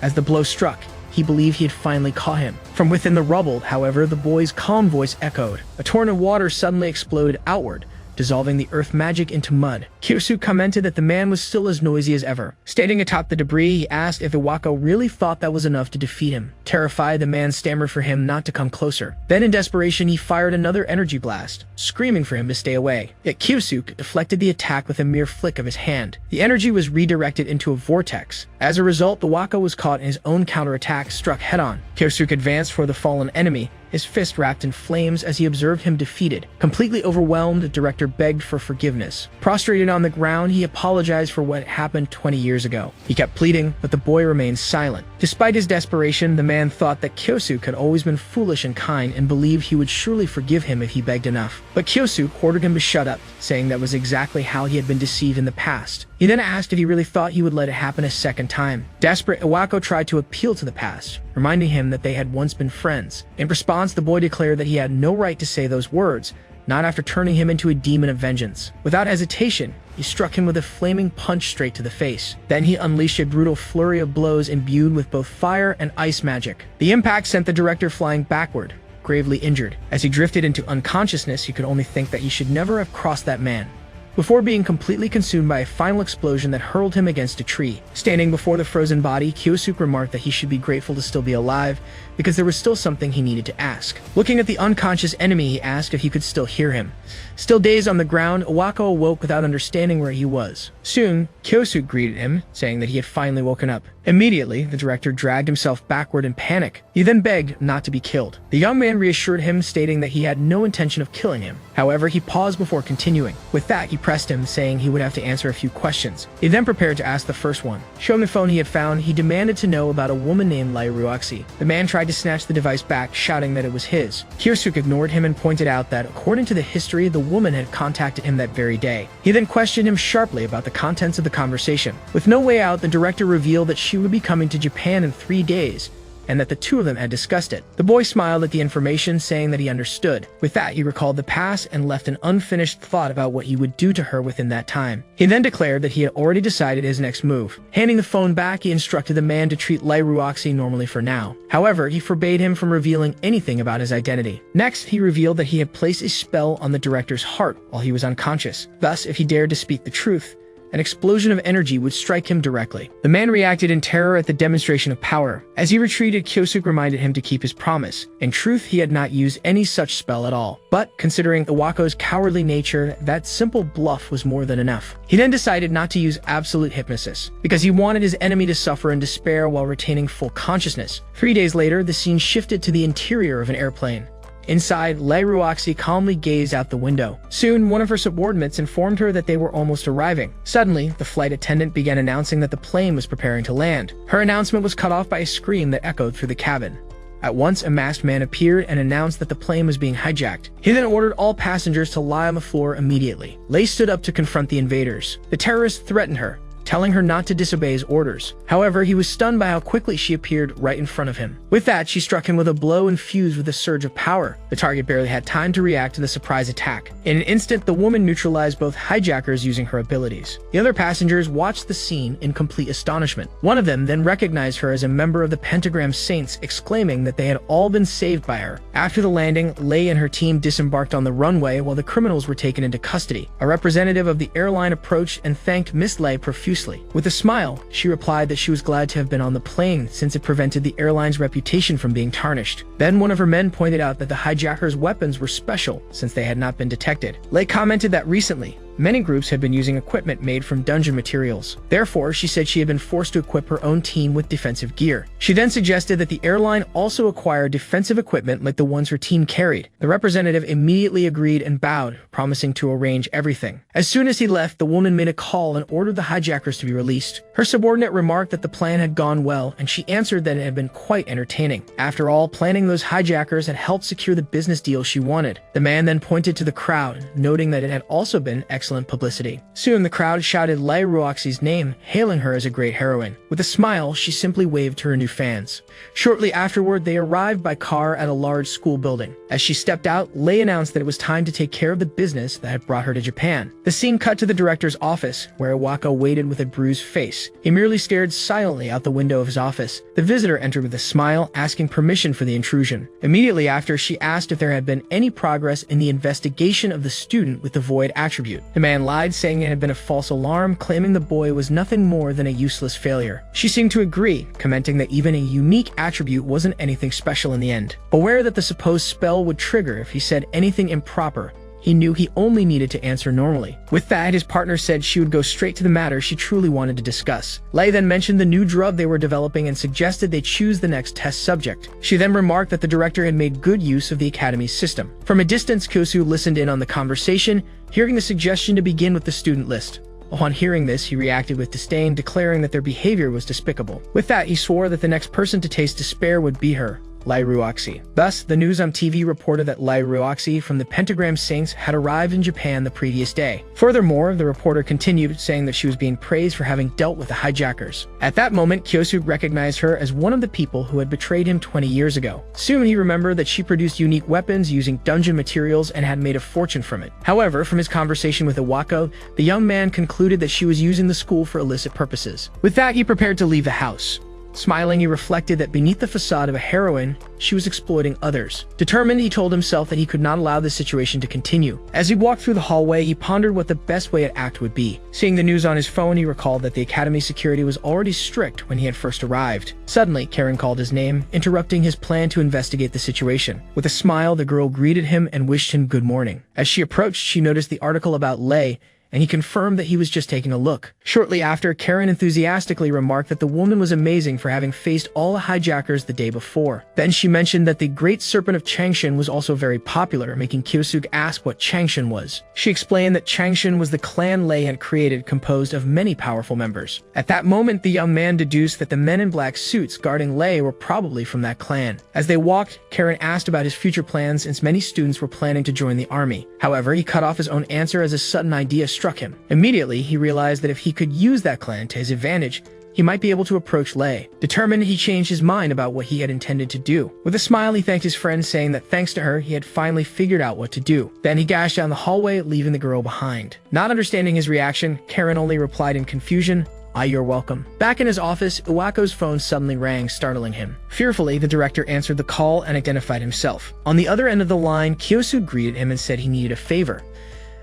As the blow struck, he believed he had finally caught him. From within the rubble, however, the boy's calm voice echoed. A torrent of water suddenly exploded outward, dissolving the earth magic into mud. Kyosuke commented that the man was still as noisy as ever. Standing atop the debris, he asked if Iwako really thought that was enough to defeat him. Terrified, the man stammered for him not to come closer. Then in desperation, he fired another energy blast, screaming for him to stay away. Yet Kyosuke deflected the attack with a mere flick of his hand. The energy was redirected into a vortex. As a result, Iwako was caught in his own counterattack, struck head-on. Kyosuke advanced for the fallen enemy, his fist wrapped in flames as he observed him defeated. Completely overwhelmed, the director begged for forgiveness. Prostrated on the ground, he apologized for what happened 20 years ago. He kept pleading, but the boy remained silent. Despite his desperation, the man thought that Kyosuke had always been foolish and kind and believed he would surely forgive him if he begged enough. But Kyosuke ordered him to shut up, saying that was exactly how he had been deceived in the past. He then asked if he really thought he would let it happen a second time. Desperate, Iwako tried to appeal to the past, reminding him that they had once been friends. In response, the boy declared that he had no right to say those words, not after turning him into a demon of vengeance. Without hesitation, he struck him with a flaming punch straight to the face. Then he unleashed a brutal flurry of blows imbued with both fire and ice magic. The impact sent the director flying backward, gravely injured. As he drifted into unconsciousness, he could only think that he should never have crossed that man, before being completely consumed by a final explosion that hurled him against a tree. Standing before the frozen body, Kyosuke remarked that he should be grateful to still be alive, because there was still something he needed to ask. Looking at the unconscious enemy, he asked if he could still hear him. Still dazed on the ground, Iwako awoke without understanding where he was. Soon, Kyosuke greeted him, saying that he had finally woken up. Immediately, the director dragged himself backward in panic. He then begged not to be killed. The young man reassured him, stating that he had no intention of killing him. However, he paused before continuing. With that, he pressed him, saying he would have to answer a few questions. He then prepared to ask the first one. Showing the phone he had found, he demanded to know about a woman named Lairuaxi. The man tried to snatch the device back, shouting that it was his. Kyosuke ignored him and pointed out that, according to the history, the woman had contacted him that very day. He then questioned him sharply about the contents of the conversation. With no way out, the director revealed that she would be coming to Japan in 3 days, and that the two of them had discussed it. The boy smiled at the information, saying that he understood. With that, he recalled the past and left an unfinished thought about what he would do to her within that time. He then declared that he had already decided his next move. Handing the phone back, he instructed the man to treat Lai Ruoxi normally for now. However, he forbade him from revealing anything about his identity. Next, he revealed that he had placed a spell on the director's heart while he was unconscious. Thus, if he dared to speak the truth, an explosion of energy would strike him directly. The man reacted in terror at the demonstration of power. As he retreated, Kyosuke reminded him to keep his promise. In truth, he had not used any such spell at all. But, considering Iwako's cowardly nature, that simple bluff was more than enough. He then decided not to use absolute hypnosis, because he wanted his enemy to suffer in despair while retaining full consciousness. 3 days later, the scene shifted to the interior of an airplane. Inside, Lai Ruoxi calmly gazed out the window. Soon, one of her subordinates informed her that they were almost arriving. Suddenly, the flight attendant began announcing that the plane was preparing to land. Her announcement was cut off by a scream that echoed through the cabin. At once, a masked man appeared and announced that the plane was being hijacked. He then ordered all passengers to lie on the floor immediately. Lai stood up to confront the invaders. The terrorists threatened her, telling her not to disobey his orders. However, he was stunned by how quickly she appeared right in front of him. With that, she struck him with a blow infused with a surge of power. The target barely had time to react to the surprise attack. In an instant, the woman neutralized both hijackers using her abilities. The other passengers watched the scene in complete astonishment. One of them then recognized her as a member of the Pentagram Saints, exclaiming that they had all been saved by her. After the landing, Lai and her team disembarked on the runway while the criminals were taken into custody. A representative of the airline approached and thanked Miss Lai profusely. With a smile, she replied that she was glad to have been on the plane since it prevented the airline's reputation from being tarnished. Then one of her men pointed out that the hijackers' weapons were special since they had not been detected. Lai commented that recently, many groups had been using equipment made from dungeon materials. Therefore, she said she had been forced to equip her own team with defensive gear. She then suggested that the airline also acquire defensive equipment like the ones her team carried. The representative immediately agreed and bowed, promising to arrange everything. As soon as he left, the woman made a call and ordered the hijackers to be released. Her subordinate remarked that the plan had gone well, and she answered that it had been quite entertaining. After all, planning those hijackers had helped secure the business deal she wanted. The man then pointed to the crowd, noting that it had also been excellent publicity. Soon, the crowd shouted Lai Ruoxi's name, hailing her as a great heroine. With a smile, she simply waved to her new fans. Shortly afterward, they arrived by car at a large school building. As she stepped out, Lai announced that it was time to take care of the business that had brought her to Japan. The scene cut to the director's office, where Iwako waited with a bruised face. He merely stared silently out the window of his office. The visitor entered with a smile, asking permission for the intrusion. Immediately after, she asked if there had been any progress in the investigation of the student with the void attribute. The man lied, saying it had been a false alarm, claiming the boy was nothing more than a useless failure. She seemed to agree, commenting that even a unique attribute wasn't anything special in the end. Aware that the supposed spell would trigger if he said anything improper, he knew he only needed to answer normally. With that, his partner said she would go straight to the matter she truly wanted to discuss. Lai then mentioned the new drug they were developing and suggested they choose the next test subject. She then remarked that the director had made good use of the academy's system. From a distance, Kyosu listened in on the conversation, hearing the suggestion to begin with the student list. Upon hearing this, he reacted with disdain, declaring that their behavior was despicable. With that, he swore that the next person to taste despair would be her, Lai Ruoxi. Thus, the news on TV reported that Lai Ruoxi from the Pentagram Saints had arrived in Japan the previous day. Furthermore, the reporter continued, saying that she was being praised for having dealt with the hijackers. At that moment, Kyosu recognized her as one of the people who had betrayed him 20 years ago. Soon, he remembered that she produced unique weapons using dungeon materials and had made a fortune from it. However, from his conversation with Iwako, the young man concluded that she was using the school for illicit purposes. With that, he prepared to leave the house. Smiling, he reflected that beneath the facade of a heroine, she was exploiting others. Determined, he told himself that he could not allow this situation to continue. As he walked through the hallway, he pondered what the best way to act would be. Seeing the news on his phone, he recalled that the academy security was already strict when he had first arrived. Suddenly, Karen called his name, interrupting his plan to investigate the situation. With a smile, the girl greeted him and wished him good morning. As she approached, she noticed the article about Lai, and he confirmed that he was just taking a look. Shortly after, Karen enthusiastically remarked that the woman was amazing for having faced all the hijackers the day before. Then she mentioned that the Great Serpent of Changshan was also very popular, making Kyosuke ask what Changshan was. She explained that Changshan was the clan Lai had created, composed of many powerful members. At that moment, the young man deduced that the men in black suits guarding Lai were probably from that clan. As they walked, Karen asked about his future plans since many students were planning to join the army. However, he cut off his own answer as a sudden idea struck him. Immediately, he realized that if he could use that clan to his advantage, he might be able to approach Lei. Determined, he changed his mind about what he had intended to do. With a smile, he thanked his friend, saying that thanks to her, he had finally figured out what to do. Then he dashed down the hallway, leaving the girl behind. Not understanding his reaction, Karen only replied in confusion, "You're welcome." Back in his office, Iwako's phone suddenly rang, startling him. Fearfully, the director answered the call and identified himself. On the other end of the line, Kyosu greeted him and said he needed a favor.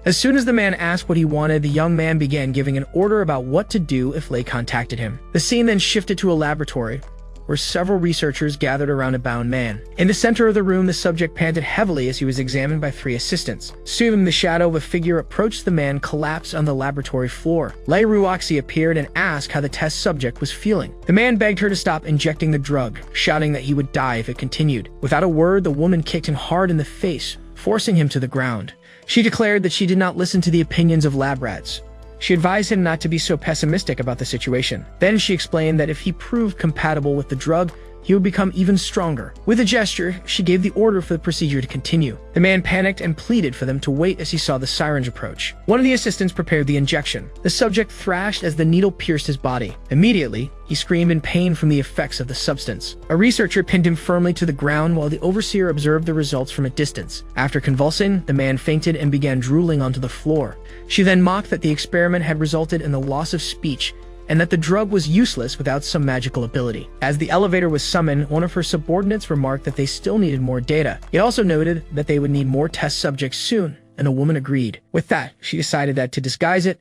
As soon as the man asked what he wanted, the young man began giving an order about what to do if Lei contacted him. The scene then shifted to a laboratory, where several researchers gathered around a bound man. In the center of the room, the subject panted heavily as he was examined by 3 assistants. Soon, the shadow of a figure approached the man, collapsed on the laboratory floor. Lei Ruoxi appeared and asked how the test subject was feeling. The man begged her to stop injecting the drug, shouting that he would die if it continued. Without a word, the woman kicked him hard in the face, forcing him to the ground. She declared that she did not listen to the opinions of lab rats. She advised him not to be so pessimistic about the situation. Then she explained that if he proved compatible with the drug, he would become even stronger. With a gesture, she gave the order for the procedure to continue. The man panicked and pleaded for them to wait as he saw the syringe approach. One of the assistants prepared the injection. The subject thrashed as the needle pierced his body. Immediately, he screamed in pain from the effects of the substance. A researcher pinned him firmly to the ground while the overseer observed the results from a distance. After convulsing, the man fainted and began drooling onto the floor. She then mocked that the experiment had resulted in the loss of speech and that the drug was useless without some magical ability. As the elevator was summoned, one of her subordinates remarked that they still needed more data. It also noted that they would need more test subjects soon, and a woman agreed. With that, she decided that to disguise it,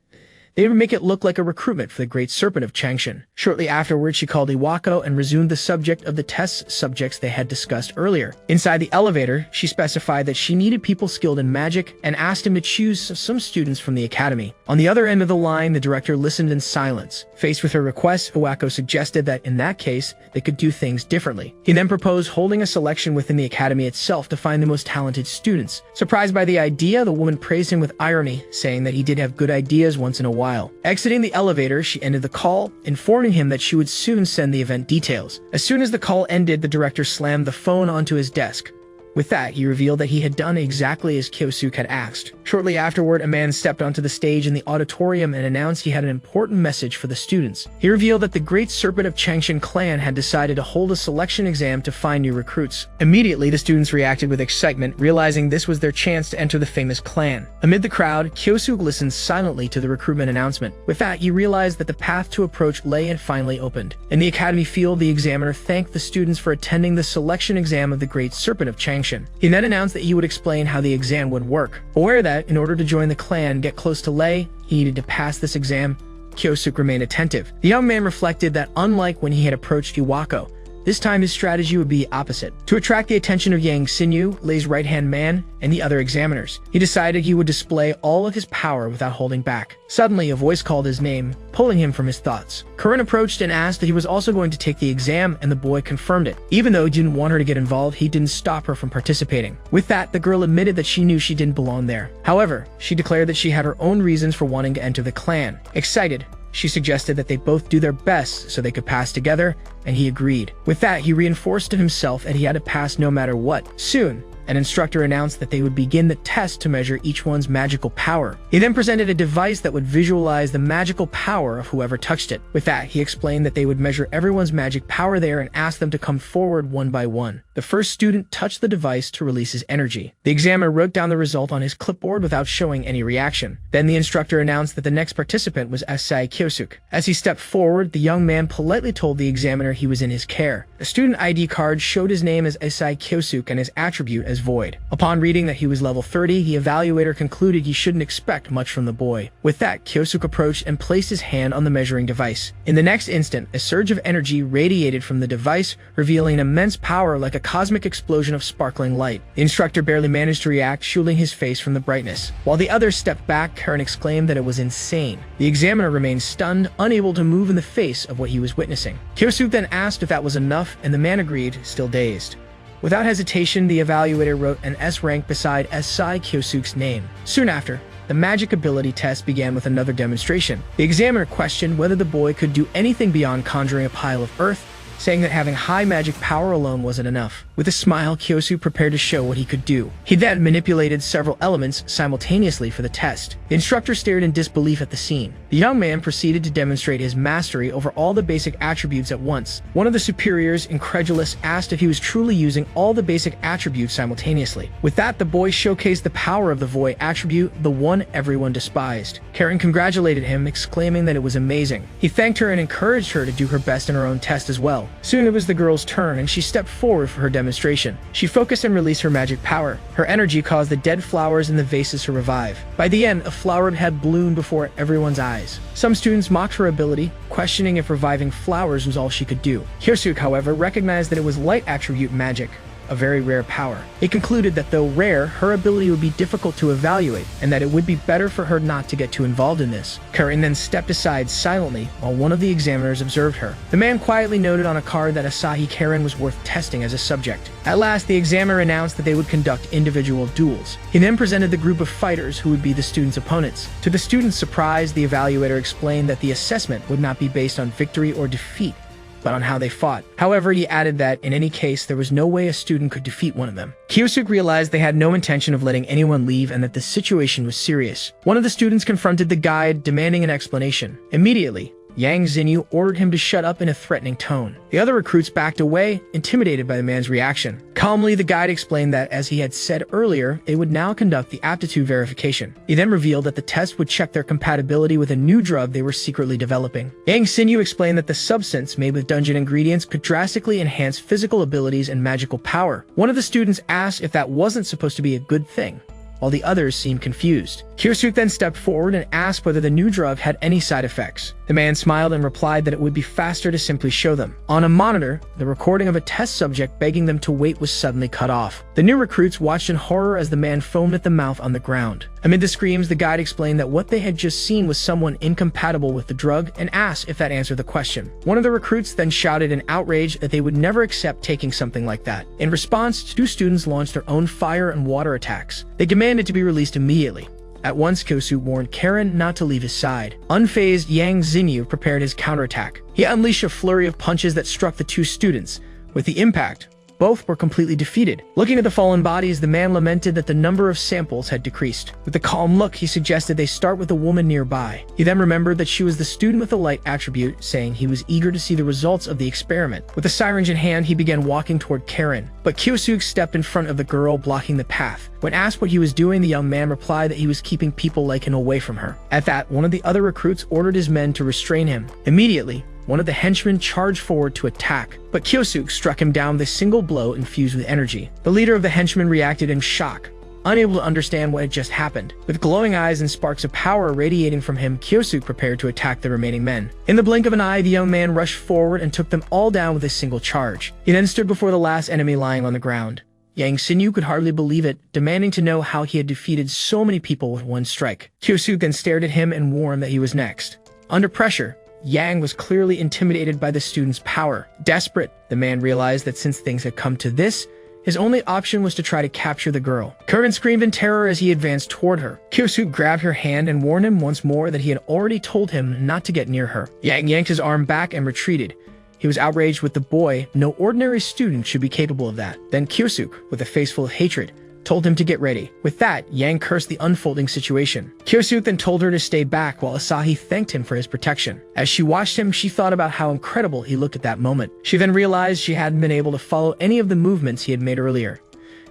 they would make it look like a recruitment for the Great Serpent of Changshan. Shortly afterwards, she called Iwako and resumed the subject of the test subjects they had discussed earlier. Inside the elevator, she specified that she needed people skilled in magic and asked him to choose some students from the academy. On the other end of the line, the director listened in silence. Faced with her request, Iwako suggested that in that case, they could do things differently. He then proposed holding a selection within the academy itself to find the most talented students. Surprised by the idea, the woman praised him with irony, saying that he did have good ideas once in a while. Exiting the elevator, she ended the call, informing him that she would soon send the event details. As soon as the call ended, the director slammed the phone onto his desk. With that, he revealed that he had done exactly as Kyosuke had asked. Shortly afterward, a man stepped onto the stage in the auditorium and announced he had an important message for the students. He revealed that the Great Serpent of Changshan clan had decided to hold a selection exam to find new recruits. Immediately, the students reacted with excitement, realizing this was their chance to enter the famous clan. Amid the crowd, Kyosuke listened silently to the recruitment announcement. With that, he realized that the path to approach Lei had finally opened. In the academy field, the examiner thanked the students for attending the selection exam of the Great Serpent of Changshan. He then announced that he would explain how the exam would work. Aware that, in order to join the clan and get close to Lei, he needed to pass this exam, Kyosuke remained attentive. The young man reflected that unlike when he had approached Iwako, this time his strategy would be opposite. To attract the attention of Yang Xinyu, Lei's right-hand man, and the other examiners, he decided he would display all of his power without holding back. Suddenly, a voice called his name, pulling him from his thoughts. Corinne approached and asked that he was also going to take the exam, and the boy confirmed it. Even though he didn't want her to get involved, he didn't stop her from participating. With that, the girl admitted that she knew she didn't belong there. However, she declared that she had her own reasons for wanting to enter the clan. Excited, she suggested that they both do their best so they could pass together, and he agreed. With that, he reinforced to himself that he had to pass no matter what. Soon, an instructor announced that they would begin the test to measure each one's magical power. He then presented a device that would visualize the magical power of whoever touched it. With that, he explained that they would measure everyone's magic power there and ask them to come forward one by one. The first student touched the device to release his energy. The examiner wrote down the result on his clipboard without showing any reaction. Then the instructor announced that the next participant was Asai Kyosuke. As he stepped forward, the young man politely told the examiner he was in his care. A student ID card showed his name as Asai Kyosuke and his attribute as Void. Upon reading that he was level 30, the evaluator concluded he shouldn't expect much from the boy. With that, Kyosuke approached and placed his hand on the measuring device. In the next instant, a surge of energy radiated from the device, revealing immense power like a cosmic explosion of sparkling light. The instructor barely managed to react, shielding his face from the brightness. While the others stepped back, Karen exclaimed that it was insane. The examiner remained stunned, unable to move in the face of what he was witnessing. Kyosuke then asked if that was enough, and the man agreed, still dazed. Without hesitation, the evaluator wrote an S rank beside Asai Kyosuke's name. Soon after, the magic ability test began with another demonstration. The examiner questioned whether the boy could do anything beyond conjuring a pile of earth, saying that having high magic power alone wasn't enough. With a smile, Kyosu prepared to show what he could do. He then manipulated several elements simultaneously for the test. The instructor stared in disbelief at the scene. The young man proceeded to demonstrate his mastery over all the basic attributes at once. One of the superiors, incredulous, asked if he was truly using all the basic attributes simultaneously. With that, the boy showcased the power of the void attribute, the one everyone despised. Karen congratulated him, exclaiming that it was amazing. He thanked her and encouraged her to do her best in her own test as well. Soon it was the girl's turn, and she stepped forward for her demonstration. She focused and released her magic power. Her energy caused the dead flowers in the vases to revive. By the end, a flower had bloomed before everyone's eyes. Some students mocked her ability, questioning if reviving flowers was all she could do. Kyosu, however, recognized that it was light attribute magic, a very rare power. It concluded that though rare, her ability would be difficult to evaluate, and that it would be better for her not to get too involved in this. Karen then stepped aside silently while one of the examiners observed her. The man quietly noted on a card that Asahi Karen was worth testing as a subject. At last, the examiner announced that they would conduct individual duels. He then presented the group of fighters who would be the students' opponents. To the students' surprise, the evaluator explained that the assessment would not be based on victory or defeat, but on how they fought. However, he added that, in any case, there was no way a student could defeat one of them. Kyosuke realized they had no intention of letting anyone leave and that the situation was serious. One of the students confronted the guide, demanding an explanation. Immediately, Yang Xinyu ordered him to shut up in a threatening tone. The other recruits backed away, intimidated by the man's reaction. Calmly, the guide explained that, as he had said earlier, they would now conduct the aptitude verification. He then revealed that the test would check their compatibility with a new drug they were secretly developing. Yang Xinyu explained that the substance, made with dungeon ingredients, could drastically enhance physical abilities and magical power. One of the students asked if that wasn't supposed to be a good thing, while the others seemed confused. Kyosuke then stepped forward and asked whether the new drug had any side effects. The man smiled and replied that it would be faster to simply show them. On a monitor, the recording of a test subject begging them to wait was suddenly cut off. The new recruits watched in horror as the man foamed at the mouth on the ground. Amid the screams, the guide explained that what they had just seen was someone incompatible with the drug and asked if that answered the question. One of the recruits then shouted in outrage that they would never accept taking something like that. In response, two students launched their own fire and water attacks. They demanded to be released immediately. At once, Kyosu warned Karen not to leave his side. Unfazed, Yang Xinyu prepared his counterattack. He unleashed a flurry of punches that struck the two students. With the impact, both were completely defeated. Looking at the fallen bodies, the man lamented that the number of samples had decreased. With a calm look, he suggested they start with a woman nearby. He then remembered that she was the student with the light attribute, saying he was eager to see the results of the experiment. With the syringe in hand, he began walking toward Karen, but Kyosuke stepped in front of the girl, blocking the path. When asked what he was doing, the young man replied that he was keeping people like him away from her. At that, one of the other recruits ordered his men to restrain him. Immediately, one of the henchmen charged forward to attack, but Kyosuke struck him down with a single blow infused with energy. The leader of the henchmen reacted in shock, unable to understand what had just happened. With glowing eyes and sparks of power radiating from him, Kyosuke prepared to attack the remaining men. In the blink of an eye, the young man rushed forward and took them all down with a single charge. He then stood before the last enemy lying on the ground. Yang Xinyu could hardly believe it, demanding to know how he had defeated so many people with one strike. Kyosuke then stared at him and warned that he was next. Under pressure, Yang was clearly intimidated by the student's power. Desperate, the man realized that since things had come to this, his only option was to try to capture the girl. Karen screamed in terror as he advanced toward her. Kyosuke grabbed her hand and warned him once more that he had already told him not to get near her. Yang yanked his arm back and retreated. He was outraged with the boy. No ordinary student should be capable of that. Then Kyosuke, with a face full of hatred, told him to get ready. With that, Yang cursed the unfolding situation. Kyosuke then told her to stay back while Asahi thanked him for his protection. As she watched him, she thought about how incredible he looked at that moment. She then realized she hadn't been able to follow any of the movements he had made earlier.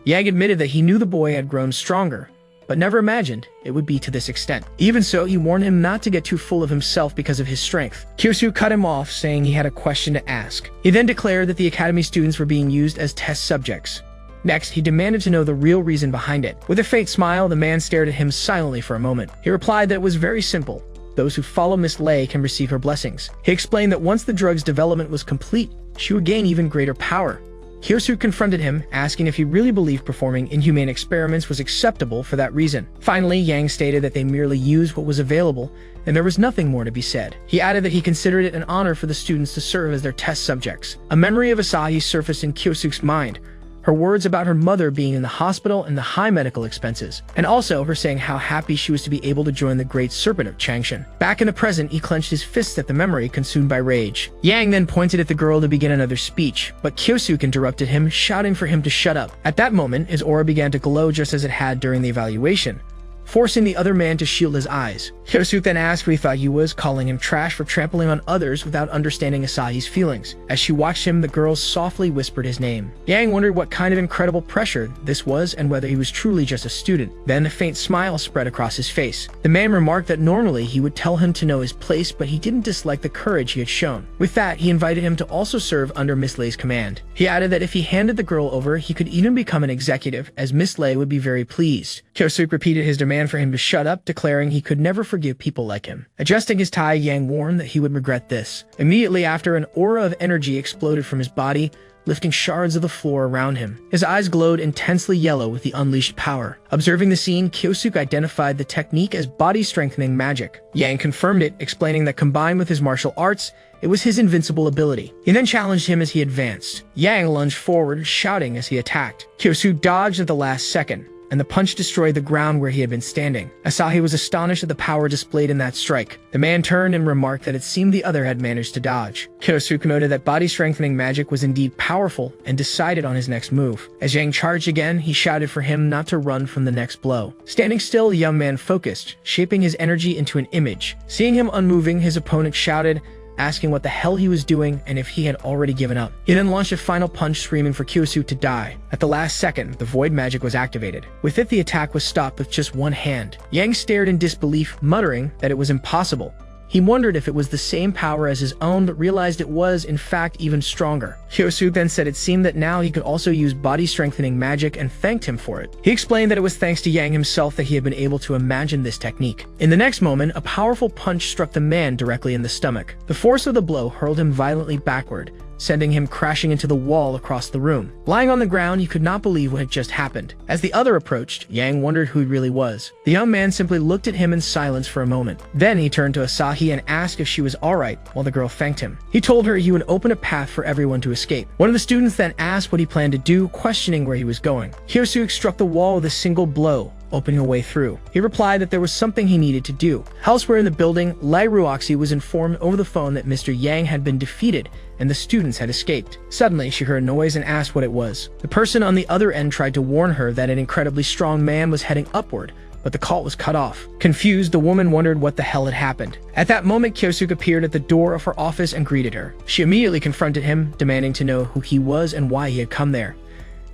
Yang admitted that he knew the boy had grown stronger, but never imagined it would be to this extent. Even so, he warned him not to get too full of himself because of his strength. Kyosuke cut him off, saying he had a question to ask. He then declared that the academy students were being used as test subjects. Next, he demanded to know the real reason behind it. With a faint smile, the man stared at him silently for a moment. He replied that it was very simple. Those who follow Miss Lei can receive her blessings. He explained that once the drug's development was complete, she would gain even greater power. Kyosuke confronted him, asking if he really believed performing inhumane experiments was acceptable for that reason. Finally, Yang stated that they merely used what was available, and there was nothing more to be said. He added that he considered it an honor for the students to serve as their test subjects. A memory of Asahi surfaced in Kyosuke's mind. her words about her mother being in the hospital and the high medical expenses, and also her saying how happy she was to be able to join the Great Serpent of Changshan. Back in the present, he clenched his fists at the memory, consumed by rage. Yang then pointed at the girl to begin another speech, but Kyosuke interrupted him, shouting for him to shut up. At that moment, his aura began to glow just as it had during the evaluation, forcing the other man to shield his eyes. Kyosuke then asked what he thought he was, calling him trash for trampling on others without understanding Asahi's feelings. As she watched him, the girl softly whispered his name. Yang wondered what kind of incredible pressure this was and whether he was truly just a student. Then a faint smile spread across his face. The man remarked that normally he would tell him to know his place, but he didn't dislike the courage he had shown. With that, he invited him to also serve under Miss Lei's command. He added that if he handed the girl over, he could even become an executive, as Miss Lei would be very pleased. Kyosuke repeated his demand for him to shut up, declaring he could never forgive people like him. Adjusting his tie, Yang warned that he would regret this. Immediately after, an aura of energy exploded from his body, lifting shards of the floor around him. His eyes glowed intensely yellow with the unleashed power. Observing the scene, Kyosuke identified the technique as body-strengthening magic. Yang confirmed it, explaining that combined with his martial arts, it was his invincible ability. He then challenged him as he advanced. Yang lunged forward, shouting as he attacked. Kyosuke dodged at the last second, and the punch destroyed the ground where he had been standing. Asahi was astonished at the power displayed in that strike. The man turned and remarked that it seemed the other had managed to dodge. Kyosuke noted that body-strengthening magic was indeed powerful and decided on his next move. As Yang charged again, he shouted for him not to run from the next blow. Standing still, the young man focused, shaping his energy into an image. Seeing him unmoving, his opponent shouted, asking what the hell he was doing and if he had already given up. He then launched a final punch, screaming for Kyosuke to die. At the last second, the void magic was activated. With it, the attack was stopped with just one hand. Yang stared in disbelief, muttering that it was impossible. He wondered if it was the same power as his own, but realized it was, in fact, even stronger. Kyosuke then said it seemed that now he could also use body-strengthening magic and thanked him for it. He explained that it was thanks to Yang himself that he had been able to imagine this technique. In the next moment, a powerful punch struck the man directly in the stomach. The force of the blow hurled him violently backward, sending him crashing into the wall across the room. Lying on the ground, he could not believe what had just happened. As the other approached, Yang wondered who he really was. The young man simply looked at him in silence for a moment. Then he turned to Asahi and asked if she was alright, while the girl thanked him. He told her he would open a path for everyone to escape. One of the students then asked what he planned to do, questioning where he was going. Kyosuke struck the wall with a single blow, opening a way through. He replied that there was something he needed to do. Elsewhere in the building, Lai Ruoxi was informed over the phone that Mr. Yang had been defeated and the students had escaped. Suddenly, she heard a noise and asked what it was. The person on the other end tried to warn her that an incredibly strong man was heading upward, but the call was cut off. Confused, the woman wondered what the hell had happened. At that moment, Kyosuke appeared at the door of her office and greeted her. She immediately confronted him, demanding to know who he was and why he had come there.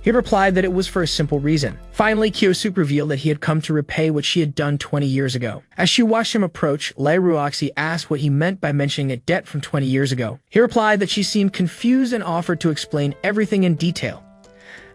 He replied that it was for a simple reason. Finally, Kyosuke revealed that he had come to repay what she had done 20 years ago. As she watched him approach, Lai Ruoxi asked what he meant by mentioning a debt from 20 years ago. He replied that she seemed confused and offered to explain everything in detail.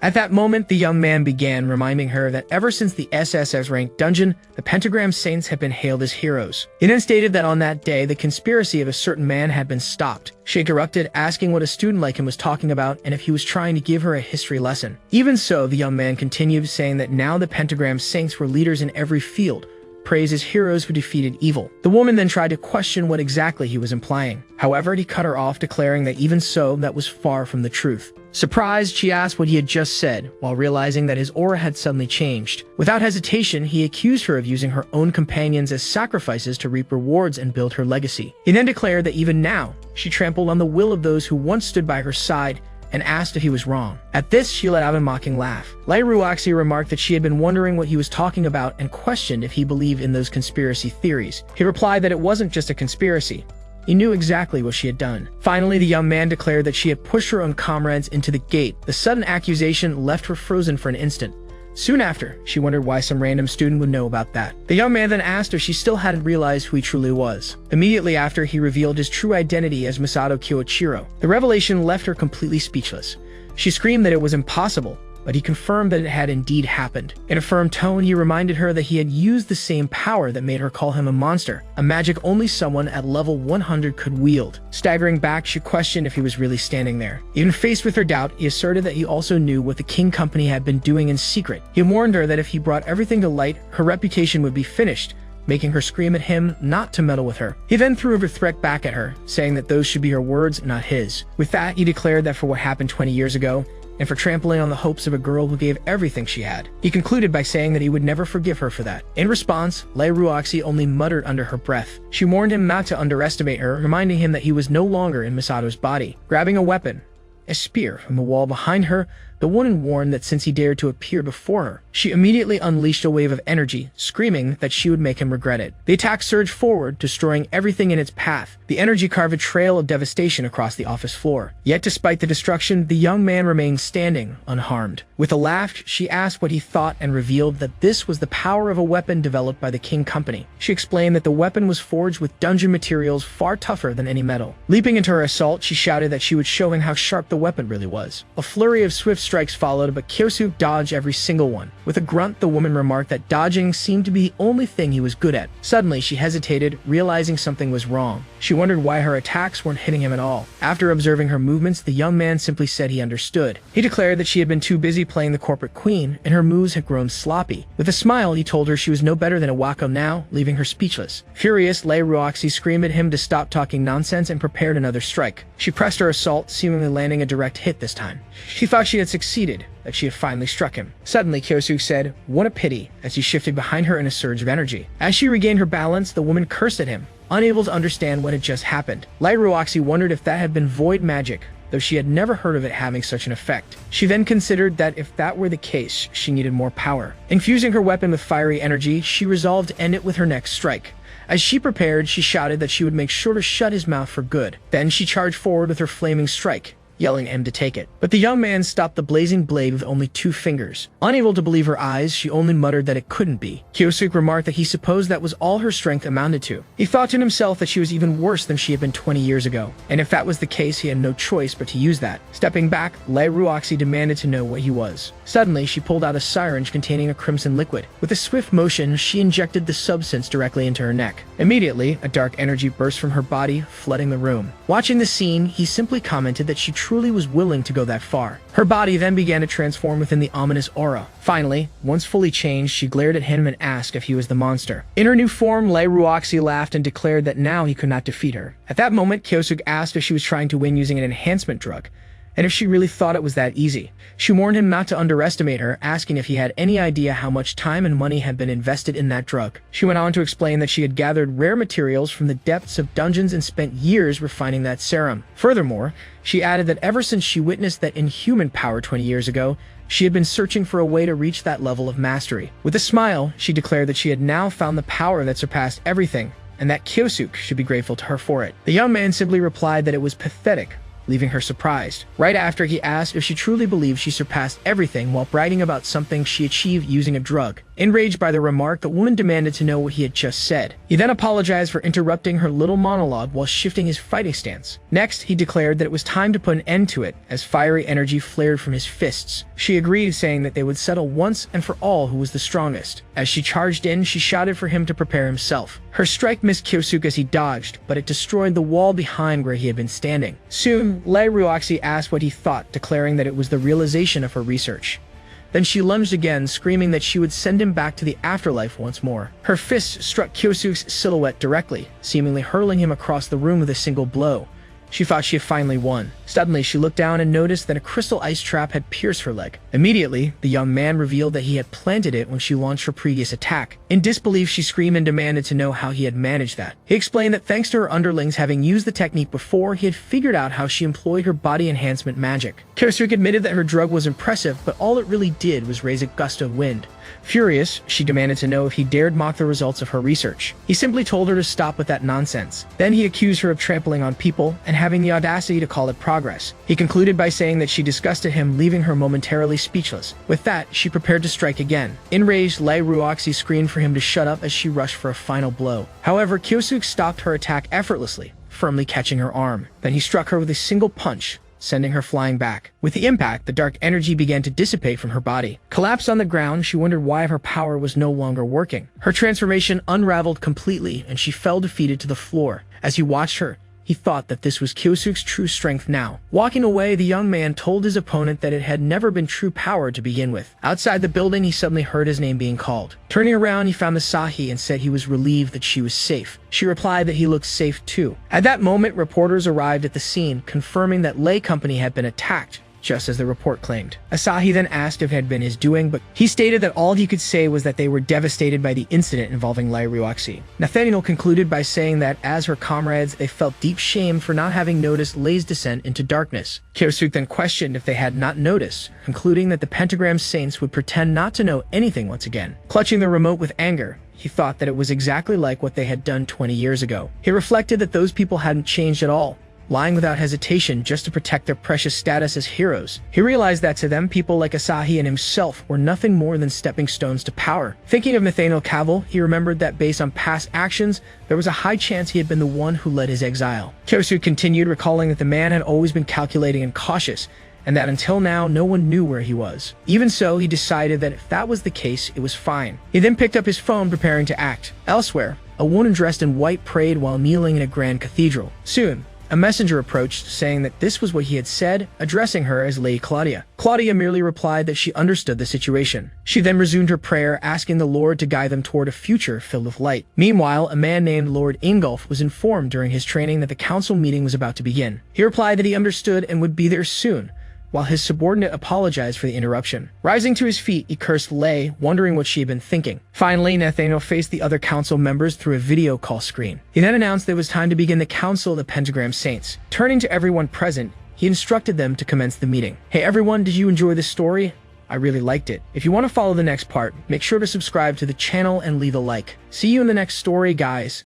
At that moment, the young man began, reminding her that ever since the SSS ranked dungeon, the Pentagram Saints have been hailed as heroes. He then stated that on that day, the conspiracy of a certain man had been stopped. She interrupted, asking what a student like him was talking about and if he was trying to give her a history lesson. Even so, the young man continued, saying that now the Pentagram Saints were leaders in every field, praised as heroes who defeated evil. The woman then tried to question what exactly he was implying. However, he cut her off, declaring that even so, that was far from the truth. Surprised, she asked what he had just said, while realizing that his aura had suddenly changed. Without hesitation, he accused her of using her own companions as sacrifices to reap rewards and build her legacy. He then declared that even now, she trampled on the will of those who once stood by her side, and asked if he was wrong. At this, she let out a mocking laugh. Lai Ruoxi remarked that she had been wondering what he was talking about and questioned if he believed in those conspiracy theories. He replied that it wasn't just a conspiracy. He knew exactly what she had done. Finally, the young man declared that she had pushed her own comrades into the gate. The sudden accusation left her frozen for an instant. Soon after, she wondered why some random student would know about that. The young man then asked if she still hadn't realized who he truly was. Immediately after, he revealed his true identity as Masato Kyoichiro. The revelation left her completely speechless. She screamed that it was impossible, but he confirmed that it had indeed happened. In a firm tone, he reminded her that he had used the same power that made her call him a monster, a magic only someone at level 100 could wield. Staggering back, she questioned if he was really standing there. Even faced with her doubt, he asserted that he also knew what the King Company had been doing in secret. He warned her that if he brought everything to light, her reputation would be finished, making her scream at him not to meddle with her. He then threw a threat back at her, saying that those should be her words, not his. With that, he declared that for what happened 20 years ago, and for trampling on the hopes of a girl who gave everything she had. He concluded by saying that he would never forgive her for that. In response, Lei Ruoxi only muttered under her breath. She warned him not to underestimate her, reminding him that he was no longer in Misato's body. Grabbing a weapon, a spear, from the wall behind her, the woman warned that since he dared to appear before her, she immediately unleashed a wave of energy, screaming that she would make him regret it. The attack surged forward, destroying everything in its path. The energy carved a trail of devastation across the office floor. Yet despite the destruction, the young man remained standing, unharmed. With a laugh, she asked what he thought and revealed that this was the power of a weapon developed by the King Company. She explained that the weapon was forged with dungeon materials far tougher than any metal. Leaping into her assault, she shouted that she would show him how sharp the weapon really was. A flurry of swift strikes followed, but Kyosuke dodged every single one. With a grunt, the woman remarked that dodging seemed to be the only thing he was good at. Suddenly, she hesitated, realizing something was wrong. She wondered why her attacks weren't hitting him at all. After observing her movements, the young man simply said he understood. He declared that she had been too busy playing the corporate queen, and her moves had grown sloppy. With a smile, he told her she was no better than a wako now, leaving her speechless. Furious, Lei Ruoxi screamed at him to stop talking nonsense and prepared another strike. She pressed her assault, seemingly landing a direct hit this time. She thought she had succeeded, that she had finally struck him. Suddenly, Kyosuke said, "What a pity," as he shifted behind her in a surge of energy. As she regained her balance, the woman cursed at him, unable to understand what had just happened. Lei Ruoxi wondered if that had been void magic, though she had never heard of it having such an effect. She then considered that if that were the case, she needed more power. Infusing her weapon with fiery energy, she resolved to end it with her next strike. As she prepared, she shouted that she would make sure to shut his mouth for good. Then she charged forward with her flaming strike, yelling at him to take it. But the young man stopped the blazing blade with only 2 fingers. Unable to believe her eyes, she only muttered that it couldn't be. Kyosuke remarked that he supposed that was all her strength amounted to. He thought to himself that she was even worse than she had been 20 years ago, and if that was the case, he had no choice but to use that. Stepping back, Lei Ruoxi demanded to know what he was. Suddenly, she pulled out a syringe containing a crimson liquid. With a swift motion, she injected the substance directly into her neck. Immediately, a dark energy burst from her body, flooding the room. Watching the scene, he simply commented that she truly was willing to go that far. Her body then began to transform within the ominous aura. Finally, once fully changed, she glared at him and asked if he was the monster. In her new form, Lei Ruoxi laughed and declared that now he could not defeat her. At that moment, Kyosuke asked if she was trying to win using an enhancement drug, and if she really thought it was that easy. She warned him not to underestimate her, asking if he had any idea how much time and money had been invested in that drug. She went on to explain that she had gathered rare materials from the depths of dungeons and spent years refining that serum. Furthermore, she added that ever since she witnessed that inhuman power 20 years ago, she had been searching for a way to reach that level of mastery. With a smile, she declared that she had now found the power that surpassed everything, and that Kyosuke should be grateful to her for it. The young man simply replied that it was pathetic, leaving her surprised. Right after, he asked if she truly believed she surpassed everything while bragging about something she achieved using a drug. Enraged by the remark, the woman demanded to know what he had just said. He then apologized for interrupting her little monologue while shifting his fighting stance. Next, he declared that it was time to put an end to it, as fiery energy flared from his fists. She agreed, saying that they would settle once and for all who was the strongest. As she charged in, she shouted for him to prepare himself. Her strike missed Kyosuke as he dodged, but it destroyed the wall behind where he had been standing. Soon, Lei Ruoxi asked what he thought, declaring that it was the realization of her research. Then she lunged again, screaming that she would send him back to the afterlife once more. Her fist struck Kyosuke's silhouette directly, seemingly hurling him across the room with a single blow. She thought she had finally won. Suddenly, she looked down and noticed that a crystal ice trap had pierced her leg. Immediately, the young man revealed that he had planted it when she launched her previous attack. In disbelief, she screamed and demanded to know how he had managed that. He explained that thanks to her underlings having used the technique before, he had figured out how she employed her body enhancement magic. Kyosuke admitted that her drug was impressive, but all it really did was raise a gust of wind. Furious, she demanded to know if he dared mock the results of her research. He simply told her to stop with that nonsense. Then he accused her of trampling on people and having the audacity to call it progress. He concluded by saying that she disgusted him, leaving her momentarily speechless. With that, she prepared to strike again. Enraged, Lei Ruoxi screamed for him to shut up as she rushed for a final blow. However, Kyosuke stopped her attack effortlessly, firmly catching her arm. Then he struck her with a single punch, sending her flying back. With the impact, the dark energy began to dissipate from her body. Collapsed on the ground, she wondered why her power was no longer working. Her transformation unraveled completely, and she fell defeated to the floor. As he watched her, he thought that this was Kyosuke's true strength now. Walking away, the young man told his opponent that it had never been true power to begin with. Outside the building, he suddenly heard his name being called. Turning around, he found Asahi and said he was relieved that she was safe. She replied that he looked safe too. At that moment, reporters arrived at the scene, confirming that Lei Company had been attacked, just as the report claimed. Asahi then asked if it had been his doing, but he stated that all he could say was that they were devastated by the incident involving Lai Ryuaxi. Nathaniel concluded by saying that, as her comrades, they felt deep shame for not having noticed Lei's descent into darkness. Kyosuke then questioned if they had not noticed, concluding that the Pentagram Saints would pretend not to know anything once again. Clutching the remote with anger, he thought that it was exactly like what they had done 20 years ago. He reflected that those people hadn't changed at all, lying without hesitation just to protect their precious status as heroes. He realized that to them, people like Asahi and himself were nothing more than stepping stones to power. Thinking of Nathaniel Cavill, he remembered that based on past actions, there was a high chance he had been the one who led his exile. Kyosuke continued, recalling that the man had always been calculating and cautious, and that until now, no one knew where he was. Even so, he decided that if that was the case, it was fine. He then picked up his phone, preparing to act. Elsewhere, a woman dressed in white prayed while kneeling in a grand cathedral. Soon, a messenger approached, saying that this was what he had said, addressing her as Lady Claudia. Claudia merely replied that she understood the situation. She then resumed her prayer, asking the Lord to guide them toward a future filled with light. Meanwhile, a man named Lord Ingolf was informed during his training that the council meeting was about to begin. He replied that he understood and would be there soon, while his subordinate apologized for the interruption. Rising to his feet, he cursed Lei, wondering what she had been thinking. Finally, Nathaniel faced the other council members through a video call screen. He then announced that it was time to begin the Council of the Pentagram Saints. Turning to everyone present, he instructed them to commence the meeting. Hey everyone, did you enjoy this story? I really liked it. If you want to follow the next part, make sure to subscribe to the channel and leave a like. See you in the next story, guys.